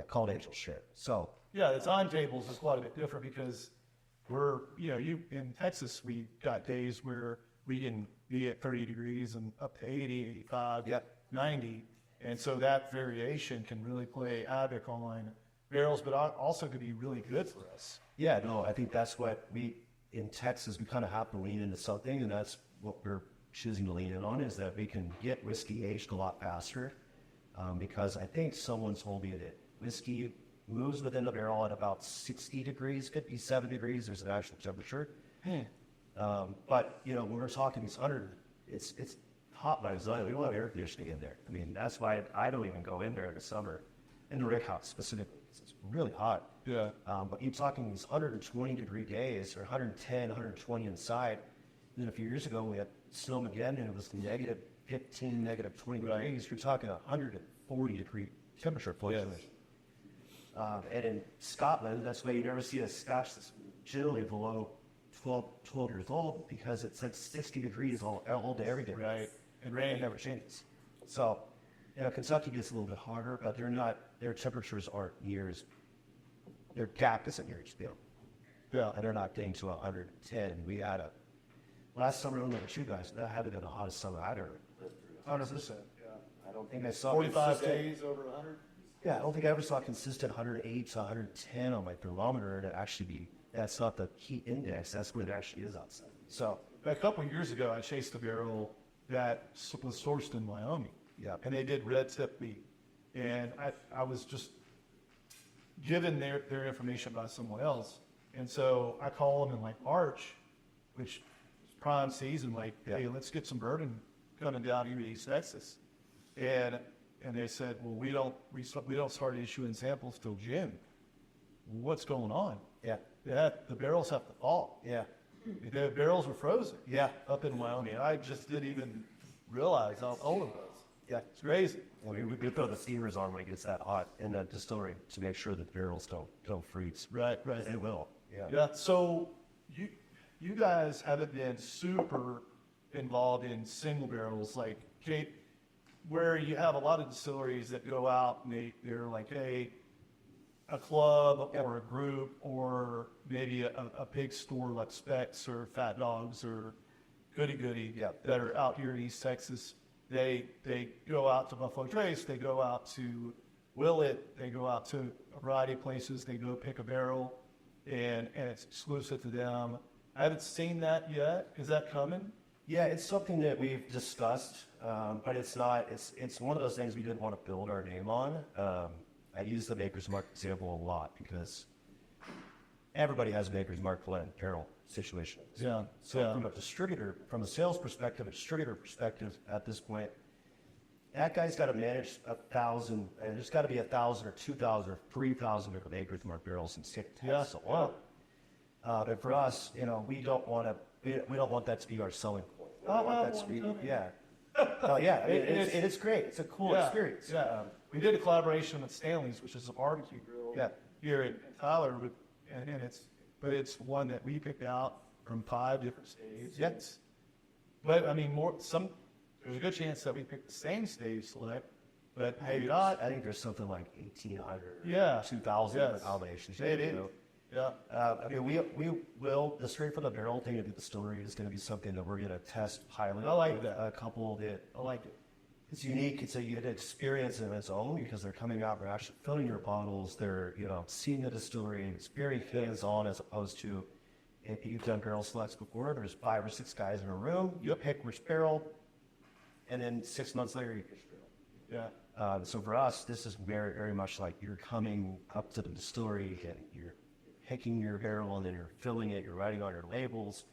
Called Angel shit. So Yeah, the timetables is quite a bit different because in Texas, we got days where we can be at 30 degrees and up to 80, 85, 90. And so that variation can really play havoc on barrels, but also could be really good for us. yeah, no, I think that's what in Texas, we kind of have to lean into something, and that's what we're choosing to lean in on, is that we can get whiskey aged a lot faster. Because I think someone told me that whiskey moves within the barrel at about 60 degrees, 57 degrees. There's an actual temperature. But when we're talking these 100, it's hot by design. We don't have air conditioning in there. I mean, that's why I don't even go in there in the summer, in the rick house specifically. It's really hot. Yeah. But you're talking these 120-degree days, or 110, 120 inside. And then a few years ago, we had snow again, and it was negative 15, negative 20 degrees. You're talking 140-degree temperature fluctuation. And in Scotland, that's why you never see a Scotch that's generally below 12 years old, because it's at 60 degrees all day, every day. Right. And rain never changes. So, Kentucky gets a little bit harder, but their temperatures aren't years. Their gap isn't years, Yeah. and they're not getting to 110. We had last summer, I don't know about you guys, that had to be the hottest summer I'd ever lived through. 100%. Yeah. I don't think I saw 45 days over 100. Yeah, I don't think I ever saw consistent 108 to 110 on my thermometer, and it actually be that's not the heat index. That's what it actually is outside. So A couple of years ago, I chased a barrel that was sourced in Wyoming. Yeah. And they did red tip meat. And I was just given their information by someone else. And so I call them in like March, which is prime season, like, hey, let's get some bourbon coming down here to East Texas. And they said, well, we don't start issuing samples till June. What's going on? Yeah. The barrels have to fall. Yeah. The barrels were frozen. Yeah. Up in Wyoming. I just didn't even realize how old it was. Yeah. It's crazy. I mean, we throw the steamers on when it gets that hot in the distillery to make sure that the barrels don't freeze. Right. They will. Yeah. Yeah. So you guys haven't been super involved in single barrels like Kate, where you have a lot of distilleries that go out and they're like, hey, a club or a group or maybe a big store like Specs or Fat Dogs or Goody that are out here in East Texas. They go out to Buffalo Trace, they go out to Willett, they go out to a variety of places, they go pick a barrel and it's exclusive to them. I haven't seen that yet. Is that coming? Yeah, it's something that we've discussed, but it's not. It's one of those things we didn't want to build our name on. I use the Maker's Mark example a lot because everybody has a Maker's Mark blend barrel situation. Yeah. So from a distributor, from a sales perspective, a distributor perspective, at this point, that guy's got to manage 1,000, and there's got to be 1,000 or 2,000 or 3,000 different Maker's Mark barrels and stick tests alone. But for us, we don't want that to be our selling point. We don't want that to be, it is great. It's a cool experience. Yeah. We did a collaboration with Stanley's, which is a barbecue grill here in Tyler, but it's one that we picked out from 5 different states. Yes. But I mean, there's a good chance that we picked the same stage select, but maybe not. I think there's something like 1,800, 2,000 different combinations. It is. Yeah. I mean, we will, the straight from the barrel thing at the distillery is going to be something that we're going to test pilot. I like that. A couple that, I like it. It's unique. It's an experience in its own because they're coming out, they're actually filling your bottles, they're, seeing the distillery. It's very hands-on as opposed to, if you've done barrel selects before, there's 5 or 6 guys in a room, you pick which barrel, and then 6 months later, you pick barrel. Yeah. So for us, this is very, very much like you're coming up to the distillery and you're picking your barrel and then you're filling it, you're writing on your labels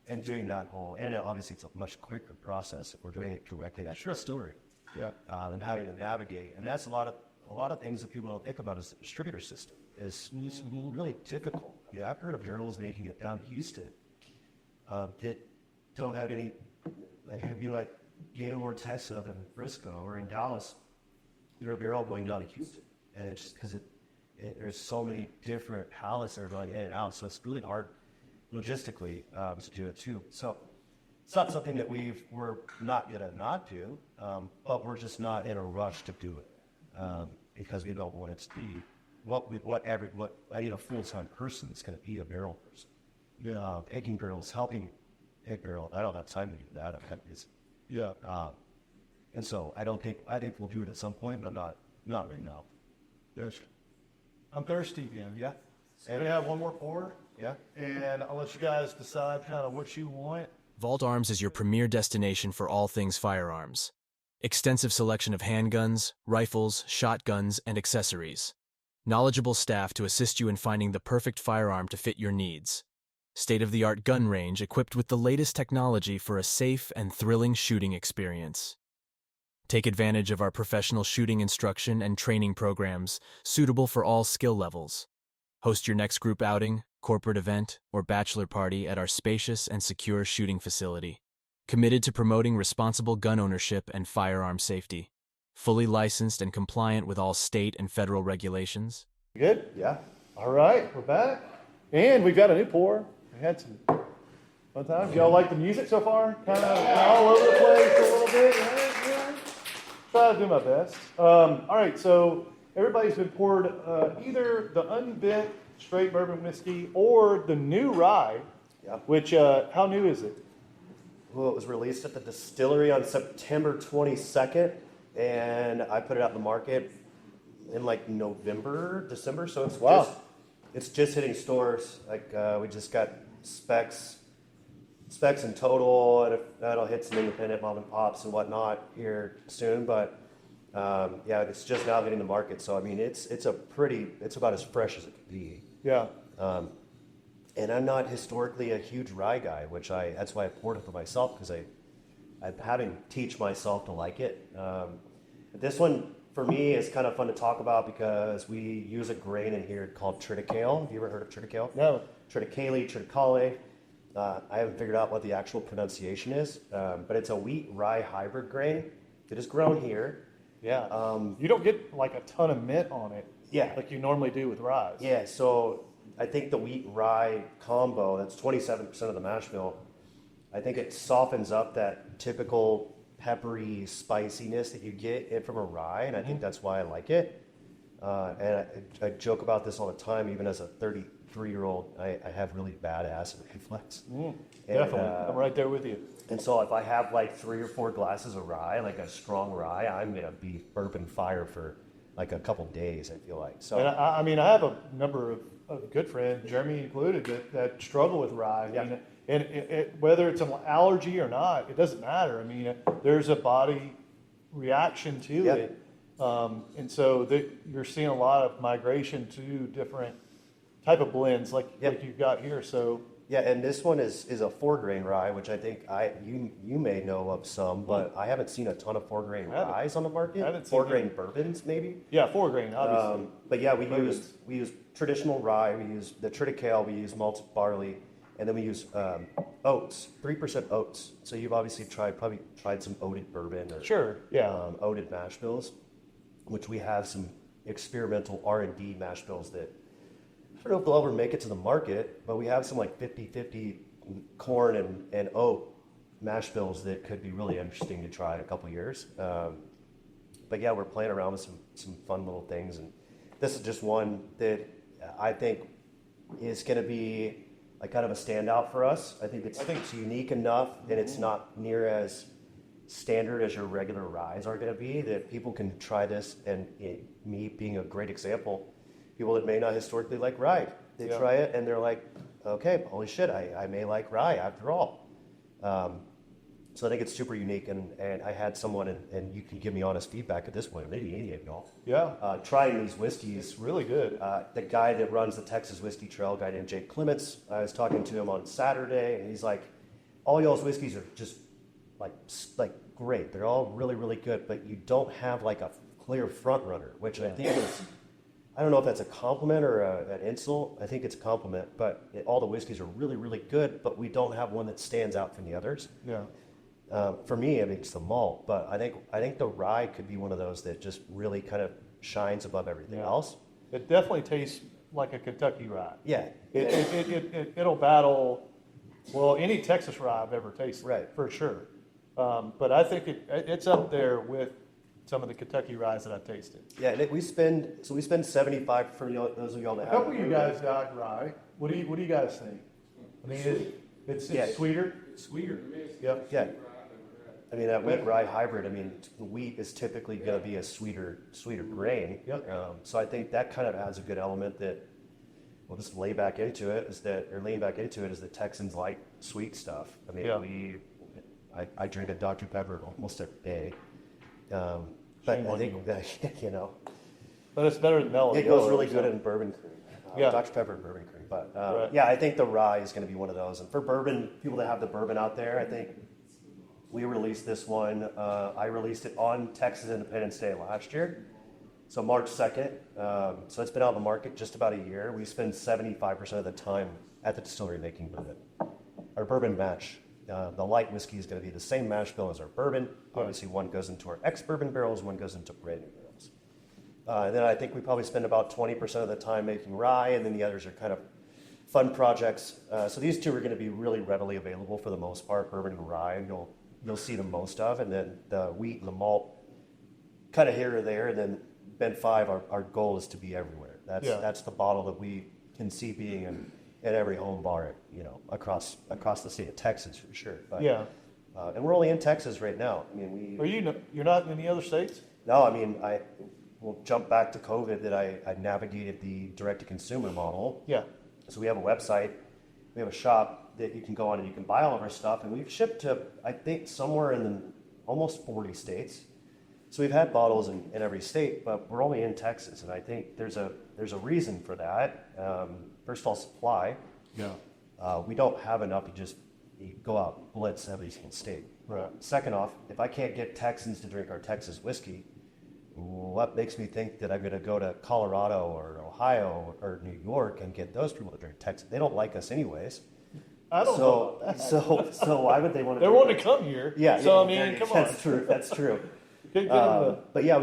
and doing that whole, and obviously it's a much quicker process if we're doing it correctly. That's your story. Yeah. Than having to navigate. And that's a lot of things that people don't think about as the distributor system is really difficult. Yeah, I've heard of journals making it down to Houston that don't have any, like Gaylord, Texas up in Frisco or in Dallas, a barrel going down to Houston. And it's just because there's so many different pallets that are going in and out, so it's really hard logistically to do it too. So it's not something that we're not going to not do, but we're just not in a rush to do it because we don't want it to be I need a full-time person that's going to be a barrel person. Yeah, picking barrels, helping pick barrel. I don't have time to do that. And so I think we'll do it at some point, but not right now. Yes. I'm thirsty again. Yeah. And we have one more pour. Yeah. And I'll let you guys decide kind of what you want. Vault Arms is your premier destination for all things firearms. Extensive selection of handguns, rifles, shotguns, and accessories. Knowledgeable staff to assist you in finding the perfect firearm to fit your needs. State-of-the-art gun range equipped with the latest technology for a safe and thrilling shooting experience. Take advantage of our professional shooting instruction and training programs suitable for all skill levels. Host your next group outing, corporate event, or bachelor party at our spacious and secure shooting facility. Committed to promoting responsible gun ownership and firearm safety. Fully licensed and compliant with all state and federal regulations. Good? Yeah. All right, we're back. And we've got a new pour. We had some fun times. Y'all like the music so far? Kind of all over the place a little bit. Yeah. Try to do my best. All right, so everybody's been poured either the unbent straight bourbon whiskey or the new rye, which, how new is it? Well, it was released at the distillery on September 22nd, and I put it out in the market in like November, December, so it's It's just hitting stores. Like we just got specs in total, and that'll hit some independent mom and pops and whatnot here soon. But yeah, it's just now hitting the market. So I mean, it's about as fresh as it could be. Yeah. And I'm not historically a huge rye guy, that's why I poured it for myself, because I'm having to teach myself to like it. This one for me is kind of fun to talk about because we use a grain in here called triticale. Have you ever heard of triticale? No. Triticale, triticale. I haven't figured out what the actual pronunciation is, but it's a wheat rye hybrid grain that is grown here. Yeah. You don't get like a ton of mint on it. Yeah. Like you normally do with rye. Yeah. So I think the wheat rye combo, that's 27% of the mash bill. I think it softens up that typical peppery spiciness that you get from a rye, and I think that's why I like it. And I joke about this all the time, even as a 33-year-old, I have really bad acid reflux. Definitely. I'm right there with you. And so if I have like 3 or 4 glasses of rye, like a strong rye, I'm going to be burping fire for like a couple days, I feel like. So And I mean, I have a number of good friends, Jeremy included, that struggle with rye. Yeah. I mean, and whether it's an allergy or not, it doesn't matter. I mean, there's a body reaction to Yeah. it. And so you're seeing a lot of migration to different type of blends like you've got here. So yeah, and this one is a 4-grain rye, which I think you may know of some, but I haven't seen a ton of 4-grain ryes on the market. I haven't seen 4-grain bourbons, maybe. yeah, 4-grain, obviously. But yeah, we use traditional rye. We use the triticale. We use malted barley, and then we use oats, 3% oats. So you've obviously probably tried some oated bourbon or Sure. Yeah. oated mash bills, which we have some experimental R&D mash bills that I don't know if they'll ever make it to the market, but we have some like 50-50 corn and oat mash bills that could be really interesting to try in a couple years. But yeah, we're playing around with some fun little things, and this is just one that I think is going to be like kind of a standout for us. I think it's unique enough, and it's not near as standard as your regular ryes are going to be, that people can try this, and me being a great example. People that may not historically like rye, they try it and they're like, okay, holy shit, I may like rye after all. So I think it's super unique, and I had someone, and you can give me honest feedback at this point, maybe any of y'all. Yeah. Trying these whiskeys. It's really good. The guy that runs the Texas Whiskey Trail, a guy named Jake Clements, I was talking to him on Saturday, and he's like, all y'all's whiskeys are just like great. They're all really, really good, but you don't have like a clear front runner, which I think is, I don't know if that's a compliment or an insult. I think it's a compliment, but all the whiskeys are really, really good, but we don't have one that stands out from the others. Yeah. For me, I mean, it's the malt, but I think the rye could be one of those that just really kind of shines above everything else. It definitely tastes like a Kentucky rye. Yeah. It'll battle, well, any Texas rye I've ever tasted, Right. for sure. But I think it's up there with some of the Kentucky ryes that I've tasted. Yeah, and we spend 75 for those of y'all that A have. couple of you guys got rye. What do you guys think? I mean, it's sweeter. It's sweeter. Yep. Yeah. I mean, that wheat rye hybrid, I mean, wheat is typically going to be a sweeter grain. Yep. So I think that kind of adds a good element that we'll just lean back into it is the Texans like sweet stuff. I mean, I drink a Dr. Pepper almost every day. But I think that, But it's better than mellow. it goes really good in bourbon cream. Dr. Pepper and bourbon cream. But Right. yeah, I think the rye is going to be one of those. And for bourbon, people that have the bourbon out there, I think we released this one. I released it on Texas Independence Day last year. So March 2nd. So it's been out in the market just about a year. We spend 75% of the time at the distillery making bourbon. Our bourbon match. The light whiskey is going to be the same mash bill as our bourbon. Obviously, one goes into our ex-bourbon barrels, one goes into brand new barrels. And then I think we probably spend about 20% of the time making rye, and then the others are kind of fun projects. So these two are going to be really readily available for the most part, bourbon and rye, and you'll see the most of. And then the wheat and the malt kind of here or there. And then Bendt 5, our goal is to be everywhere. That's the bottle that we can see being in every home bar, across the state of Texas for sure. But, and we're only in Texas right now. I mean, You're not in any other states? No, I mean, we'll jump back to COVID that I navigated the direct-to-consumer model. Yeah. So we have a website, we have a shop that you can go on and you can buy all of our stuff, and we've shipped to, I think, somewhere in almost 40 states. So we've had bottles in every state, but we're only in Texas, and I think there's a reason for that. First of all, supply. Yeah. We don't have enough to just go out blitz every single state. Right. Second off, if I can't get Texans to drink our Texas whiskey, what makes me think that I'm going to go to Colorado or Ohio or New York and get those people to drink Texas? They don't like us anyways. I don't know about that. So why would they want to? They want to come here. Yeah. So yeah, I mean, come on. That's true. That's true. But yeah,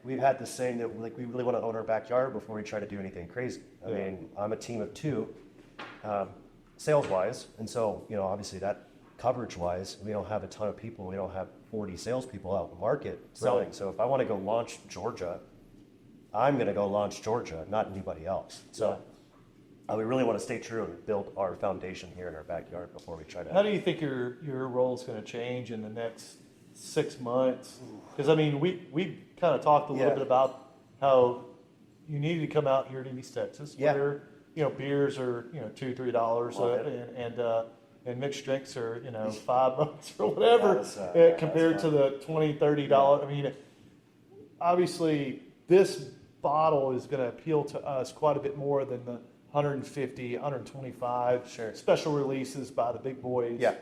we've had this saying that we really want to own our backyard before we try to do anything crazy. I mean, I'm a team of two, sales-wise, and so obviously that coverage-wise, we don't have a ton of people. We don't have 40 salespeople out in the market selling. Right. So if I want to go launch Georgia, I'm going to go launch Georgia, not anybody else. So we really want to stay true and build our foundation here in our backyard before we try to. How do you think your role is going to change in the next 6 months? Because I mean, we kind of talked a little bit about how you needed to come out here to East Texas, where beers are $2-3, and mixed drinks are $5 or whatever, compared to the $20-30. I mean, obviously this bottle is going to appeal to us quite a bit more than the 150, 125 special releases by the big boys. Yeah.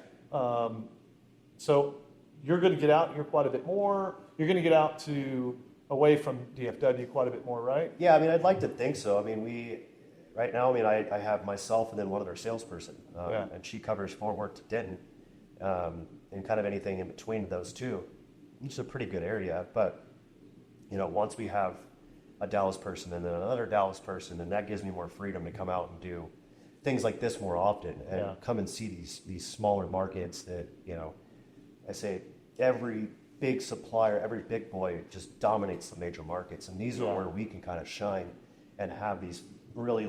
So you're going to get out here quite a bit more. You're going to get out away from DFW quite a bit more, right? Yeah, I mean, I'd like to think so. I mean, right now, I have myself and then one other salesperson, and she covers Fort Worth to Denton, and kind of anything in between those two. It's a pretty good area, but once we have a Dallas person and then another Dallas person, and that gives me more freedom to come out and do things like this more often and come and see these smaller markets that I say every big supplier, every big boy just dominates the major markets, and these are where we can kind of shine and have these really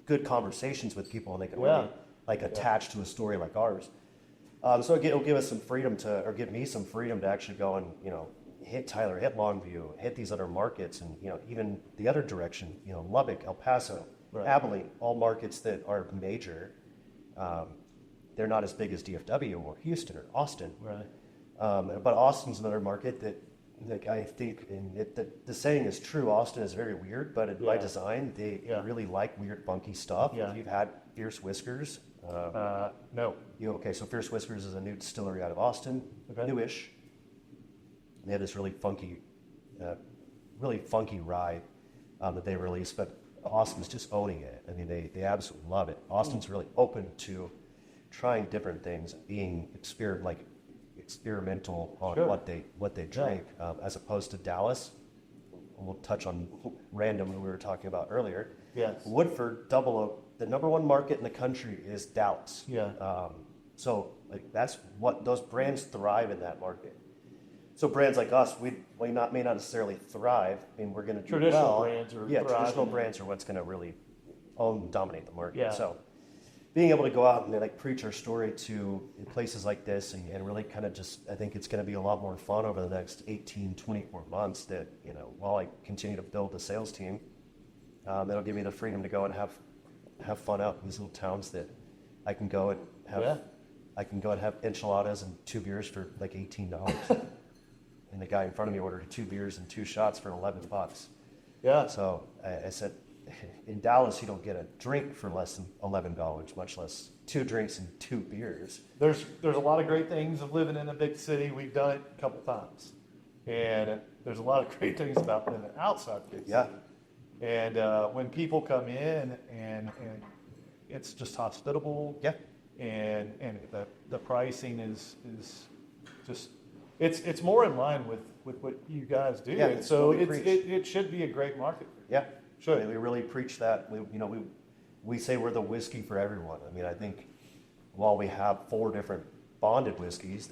good conversations with people, and they can really attach to a story like ours. So it'll give us some freedom or give me some freedom to actually go and hit Tyler, hit Longview, hit these other markets, and even the other direction, Lubbock, El Paso, Abilene, all markets that are major. They're not as big as DFW or Houston or Austin. Right. But Austin's another market that I think, and the saying is true, Austin is very weird, but by design, they really like weird, funky stuff. Yeah. If you've had Fierce Whiskers. No. Okay, so Fierce Whiskers is a new distillery out of Austin, newish. They have this really funky rye that they released, but Austin's just owning it. I mean, they absolutely love it. Austin's really open to trying different things, being experimental on what they drink, as opposed to Dallas. We'll touch on random we were talking about earlier. Yes. Woodford, the number one market in the country is Dallas. Yeah. So that's what those brands thrive in that market. So brands like us, we may not necessarily thrive. I mean, we're going to do traditional brands are traditional brands are what's going to really dominate the market. Yeah. So being able to go out and preach our story to places like this and really kind of I think it's going to be a lot more fun over the next 18, 24 months that, while I continue to build the sales team, it'll give me the freedom to go and have fun out in these little towns that I can go and have. I can go and have enchiladas and 2 beers for like $18. And the guy in front of me ordered 2 beers and 2 shots for $11. Yeah. So I said, in Dallas, you don't get a drink for less than $11, much less 2 drinks and 2 beers. There's a lot of great things of living in a big city. We've done it a couple times, and there's a lot of great things about living outside the big city. And when people come in and it's just hospitable. Yeah. And the pricing is just it's more in line with what you guys do. Yeah, and so it should be a great market. Yeah. Sure. I mean, we really preach that. We say we're the whiskey for everyone. I mean, I think while we have 4 different bonded whiskeys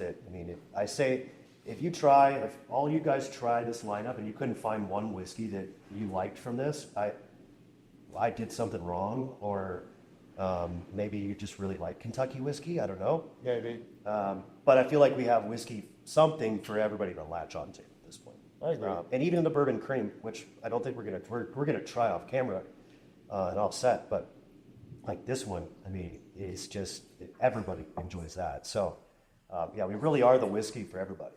if all you guys try this lineup and you couldn't find one whiskey that you liked from this, I did something wrong, or maybe you just really like Kentucky whiskey. I don't know. Maybe. But I feel like we have something for everybody to latch onto at this point. I agree. And even the bourbon cream, which I don't think we're gonna try off camera and offset, but like this one, I mean, it's just everybody enjoys that. So yeah, we really are the whiskey for everybody,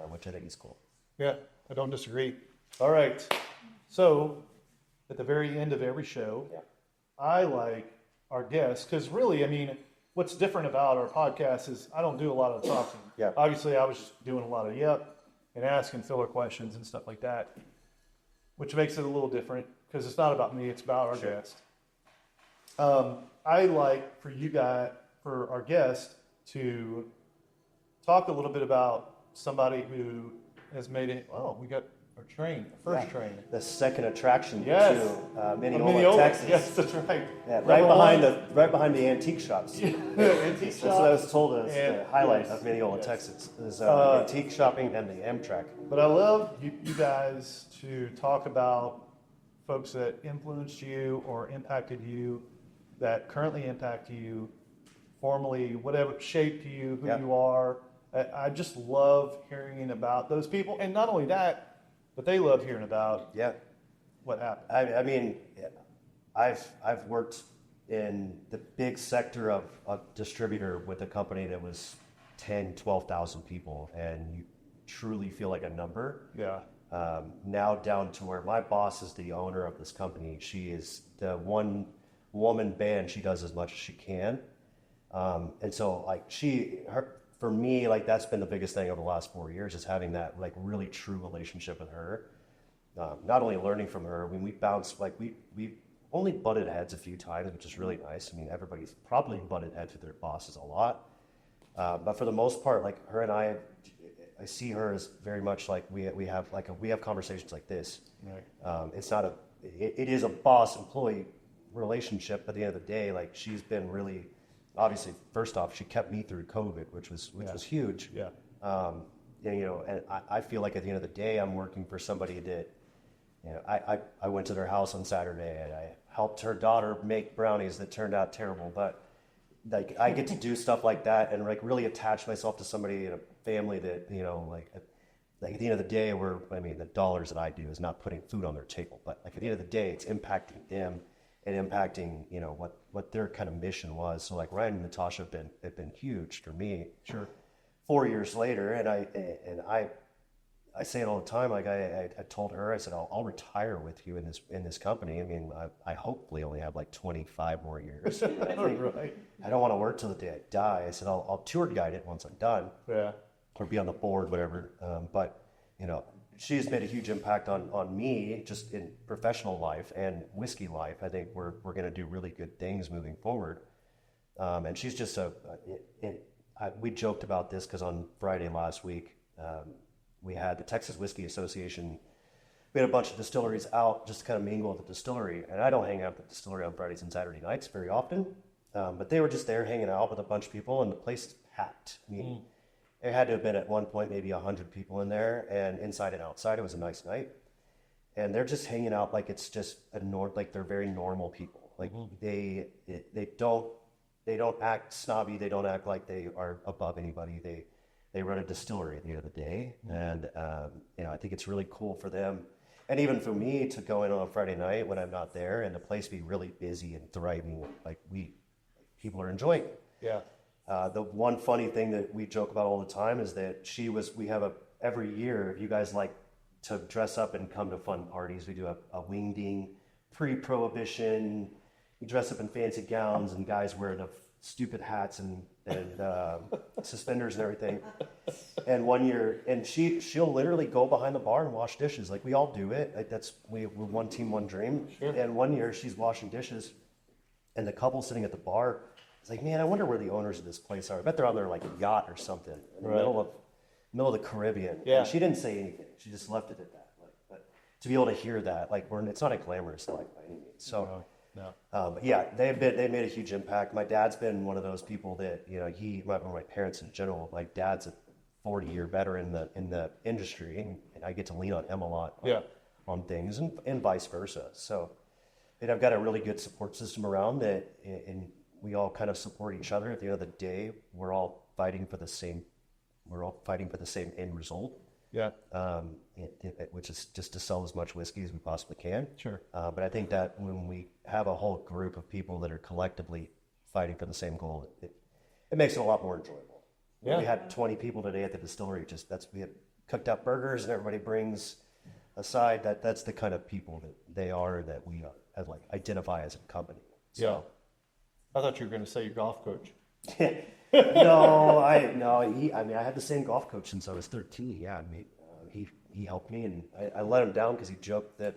which I think is cool. Yeah, I don't disagree. All right. So at the very end of every show, I like our guests, because really, I mean, what's different about our podcast is I don't do a lot of talking. Yeah. Obviously, I was just doing a lot of and asking filler questions and stuff like that, which makes it a little different because it's not about me, it's about our guest. I like for our guest to talk a little bit about somebody who has made it. Oh, we got our train, the first train. The second attraction Yes. to Mineola, Texas. Yes, that's right. Yeah, right behind the antique shops. Antique That's what I was told as And- the highlight yes. of Mineola, Yes. Texas, is antique shopping and the Amtrak. But I love you guys to talk about folks that influenced you or impacted you, that currently impact you, formerly, whatever shaped you, who you are. I just love hearing about those people. And not only that, but they love hearing about what happened. I mean, I've worked in the big sector of a distributor with a company that was 10, 12,000 people, and you truly feel like a number. Yeah. Now down to where my boss is the owner of this company. She is the one woman band. She does as much as she can. And so like for me, like that's been the biggest thing over the last 4 years, is having that like really true relationship with her. Not only learning from her, I mean, we bounced, like we only butted heads a few times, which is really nice. I mean, everybody's probably butted heads with their bosses a lot. But for the most part, like her and I see her as very much like we have conversations like this. Right. It's not it is a boss-employee relationship, but at the end of the day, like she's been really, obviously, first off, she kept me through COVID, which was huge. Yeah. And I feel like at the end of the day, I'm working for somebody that, I went to their house on Saturday and I helped her daughter make brownies that turned out terrible, but like I get to do stuff like that and like really attach myself to somebody in a family that, like at the end of the day, the dollars that I do is not putting food on their table, but like at the end of the day, it's impacting them and impacting, what their kind of mission was. So like Ryan and Natasha have been huge for me. Sure. 4 years later, and I say it all the time. Like I told her, I said, I'll retire with you in this company. I mean, I hopefully only have like 25 more years. Right. I don't want to work till the day I die. I said, I'll tour guide it once I'm done. Yeah. Or be on the board, whatever. But she's made a huge impact on me, just in professional life and whiskey life. I think we're going to do really good things moving forward. And she's just we joked about this because on Friday last week, we had the Texas Whiskey Association. We had a bunch of distilleries out just to kind of mingle at the distillery. And I don't hang out at the distillery on Fridays and Saturday nights very often. But they were just there hanging out with a bunch of people, and the place packed. I mean, there had to have been at one point maybe 100 people in there, and inside and outside, it was a nice night. And they're just hanging out like it's just like they're very normal people. Like they don't act snobby. They don't act like they are above anybody. They run a distillery at the end of the day, and I think it's really cool for them, and even for me to go in on a Friday night when I'm not there, and the place be really busy and thriving. Like people are enjoying it. Yeah. The one funny thing that we joke about all the time is that we have every year, you guys like to dress up and come to fun parties. We do a wingding, pre-prohibition. We dress up in fancy gowns, and guys wear the stupid hats and suspenders and everything. And one year, and she'll literally go behind the bar and wash dishes. Like we all do it. Like we're one team, one dream. Sure. And one year she's washing dishes, and the couple sitting at the bar, it's like, man, I wonder where the owners of this place are. I bet they're on their like yacht or something in the middle of the Caribbean. Yeah. And she didn't say anything. She just left it at that. But to be able to hear that, like it's not a glamorous life by any means. So. No. But yeah, they made a huge impact. My dad's been one of those people that my parents in general. My dad's a 40-year veteran in the industry, and I get to lean on him a lot on things, and vice versa. So, and I've got a really good support system around that, and we all kind of support each other. At the end of the day, we're all fighting for the same end result. Yeah. Which is just to sell as much whiskey as we possibly can. Sure. But I think that when we have a whole group of people that are collectively fighting for the same goal, it makes it a lot more enjoyable. Yeah. We had 20 people today at the distillery. We had cooked up burgers, and everybody brings a side. That's the kind of people that they are, that we identify as a company. So. Yeah. I thought you were going to say your golf coach. I had the same golf coach since I was 13. Yeah, he helped me, and I let him down because he joked that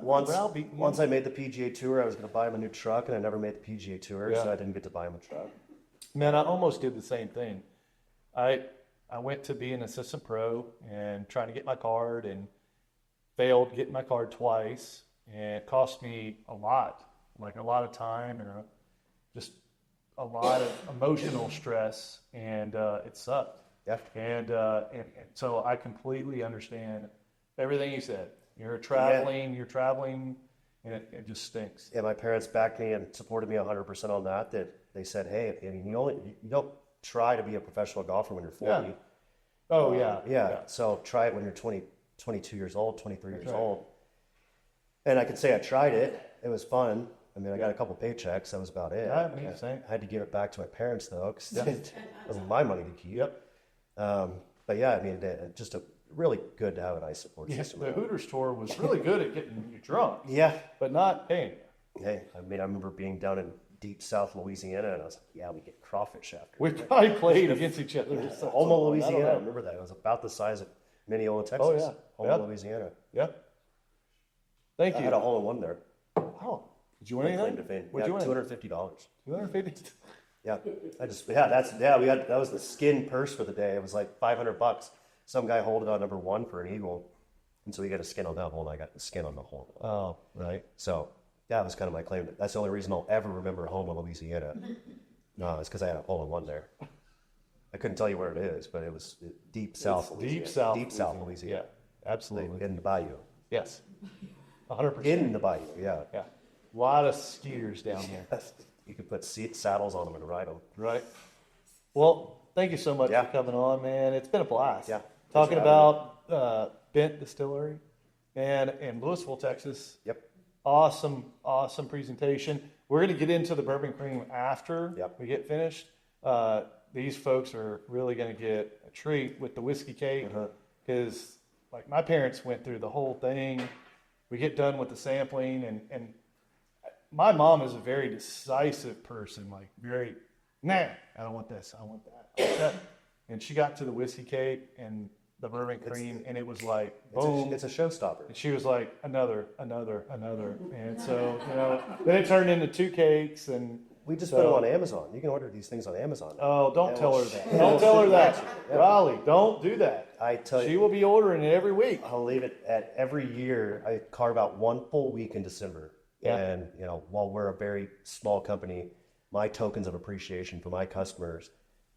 once I made the PGA Tour, I was going to buy him a new truck, and I never made the PGA Tour, so I didn't get to buy him a truck. Man, I almost did the same thing. I went to be an assistant pro and trying to get my card, and failed getting my card twice, and it cost me a lot of time and just a lot of emotional stress, and it sucked. Yeah. And so I completely understand everything you said. You're traveling, and it just stinks. Yeah, my parents backed me and supported me 100% on that. That they said, hey, you don't try to be a professional golfer when you're 40. Yeah. Oh, yeah. Yeah. So try it when you're 22 years old, 23 years old. And I could say I tried it. It was fun. I mean, I got a couple paychecks. That was about it. Yeah, same. I had to give it back to my parents, though, because it wasn't my money to keep. Yep. But yeah, I mean, just really good to have a nice support system. The Hooters tour was really good at getting you drunk. Yeah. But not paying you. Hey, I mean, I remember being down in deep South Louisiana, and I was like, yeah, we get crawfish after. We probably played against each other. Houma, Louisiana. I remember that. It was about the size of Mineola, Texas. Oh, yeah. Houma, Louisiana. Yeah. Thank you. I had a hole-in-one there. Wow. Did you win anything? What'd you win? $250. $250. Yeah. That was the skin purse for the day. It was like $500. Some guy holded on number one for an eagle. And so he got a skin on that hole, and I got the skin on the hole. Oh, right. So that was kind of my claim. That's the only reason I'll ever remember Houma, Louisiana. No, it's because I had a hole-in-one there. I couldn't tell you where it is, but it was deep south. Deep south. Deep south Louisiana. Yeah, absolutely. In the bayou. Yes. 100%. In the bayou, yeah. Yeah. A lot of skiers down here. You could put saddles on them and ride them. Right. Well, thank you so much for coming on, man. It's been a blast. Yeah. Talking about Bendt Distilling and in Lewisville, Texas. Yep. Awesome presentation. We're going to get into the bourbon cream after we get finished. These folks are really going to get a treat with the whiskey cake because, like, my parents went through the whole thing. We get done with the sampling, and my mom is a very decisive person, like very, I don't want this, I want that, I want that. And she got to the whiskey cake and the bourbon cream, and it was like, boom. It's a showstopper. And she was like, another. And so, then it turned into 2 cakes. And we just put them on Amazon. You can order these things on Amazon. Oh, don't tell her that. Don't tell her that. Yeah. Raleigh, don't do that. I tell you. She will be ordering it every week. I'll leave it at every year. I carve out 1 full week in December. Yeah. And, while we're a very small company, my tokens of appreciation for my customers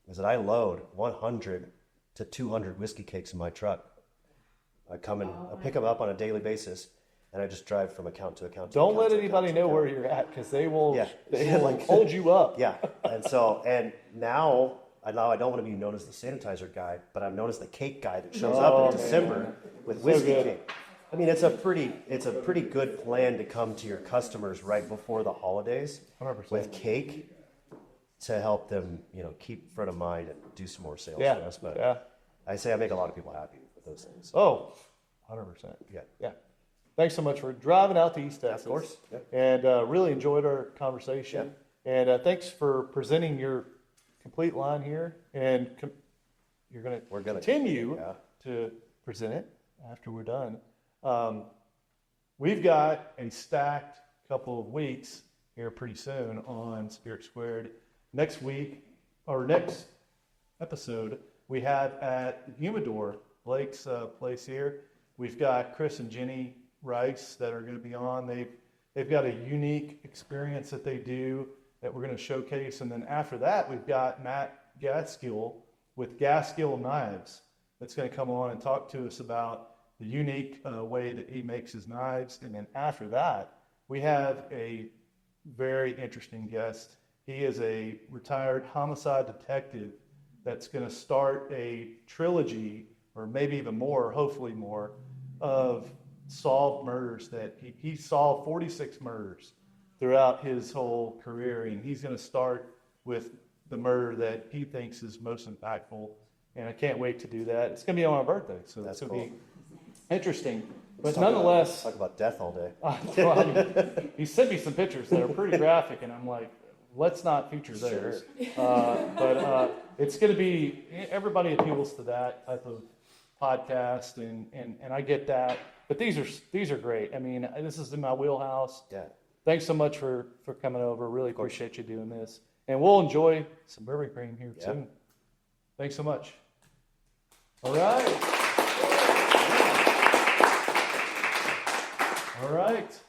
is that I load 100 to 200 whiskey cakes in my truck. I come and I pick them up on a daily basis, and I just drive from account to account. Don't let anybody know where you're at, because they will hold you up. Yeah, and now I don't want to be known as the sanitizer guy, but I'm known as the cake guy that shows up in December with whiskey cake. I mean, it's a pretty good plan to come to your customers right before the holidays 100%. With cake to help them, keep front of mind and do some more sales for us. But I say I make a lot of people happy with those things. Oh, 100%. Yeah. Thanks so much for driving out to East Texas. Of course. Yeah. And really enjoyed our conversation. Yeah. And thanks for presenting your complete line here. And we're going to continue to present it after we're done. We've got a stacked couple of weeks here pretty soon on Spirit Squared. Next week, or next episode, we have at Humidor, Blake's place here. We've got Chris and Jenny Rice that are going to be on. They've got a unique experience that they do that we're going to showcase. And then after that, we've got Matt Gaskill with Gaskill Knives that's going to come on and talk to us about the unique way that he makes his knives. And then after that, we have a very interesting guest. He is a retired homicide detective that's going to start a trilogy or maybe even more, hopefully more, of solved murders. That he solved 46 murders throughout his whole career, and he's going to start with the murder that he thinks is most impactful. And I can't wait to do that. It's going to be on my birthday, so that's going to be interesting. But nonetheless, talk about death all day. well, I mean, he sent me some pictures that are pretty graphic, and I'm like, let's not feature those. But it's going to be, everybody appeals to that type of podcast, and I get that. But these are great. I mean, this is in my wheelhouse. Yeah. Thanks so much for coming over. Really appreciate you doing this. And we'll enjoy some bourbon cream here soon. Thanks so much. All right. All right.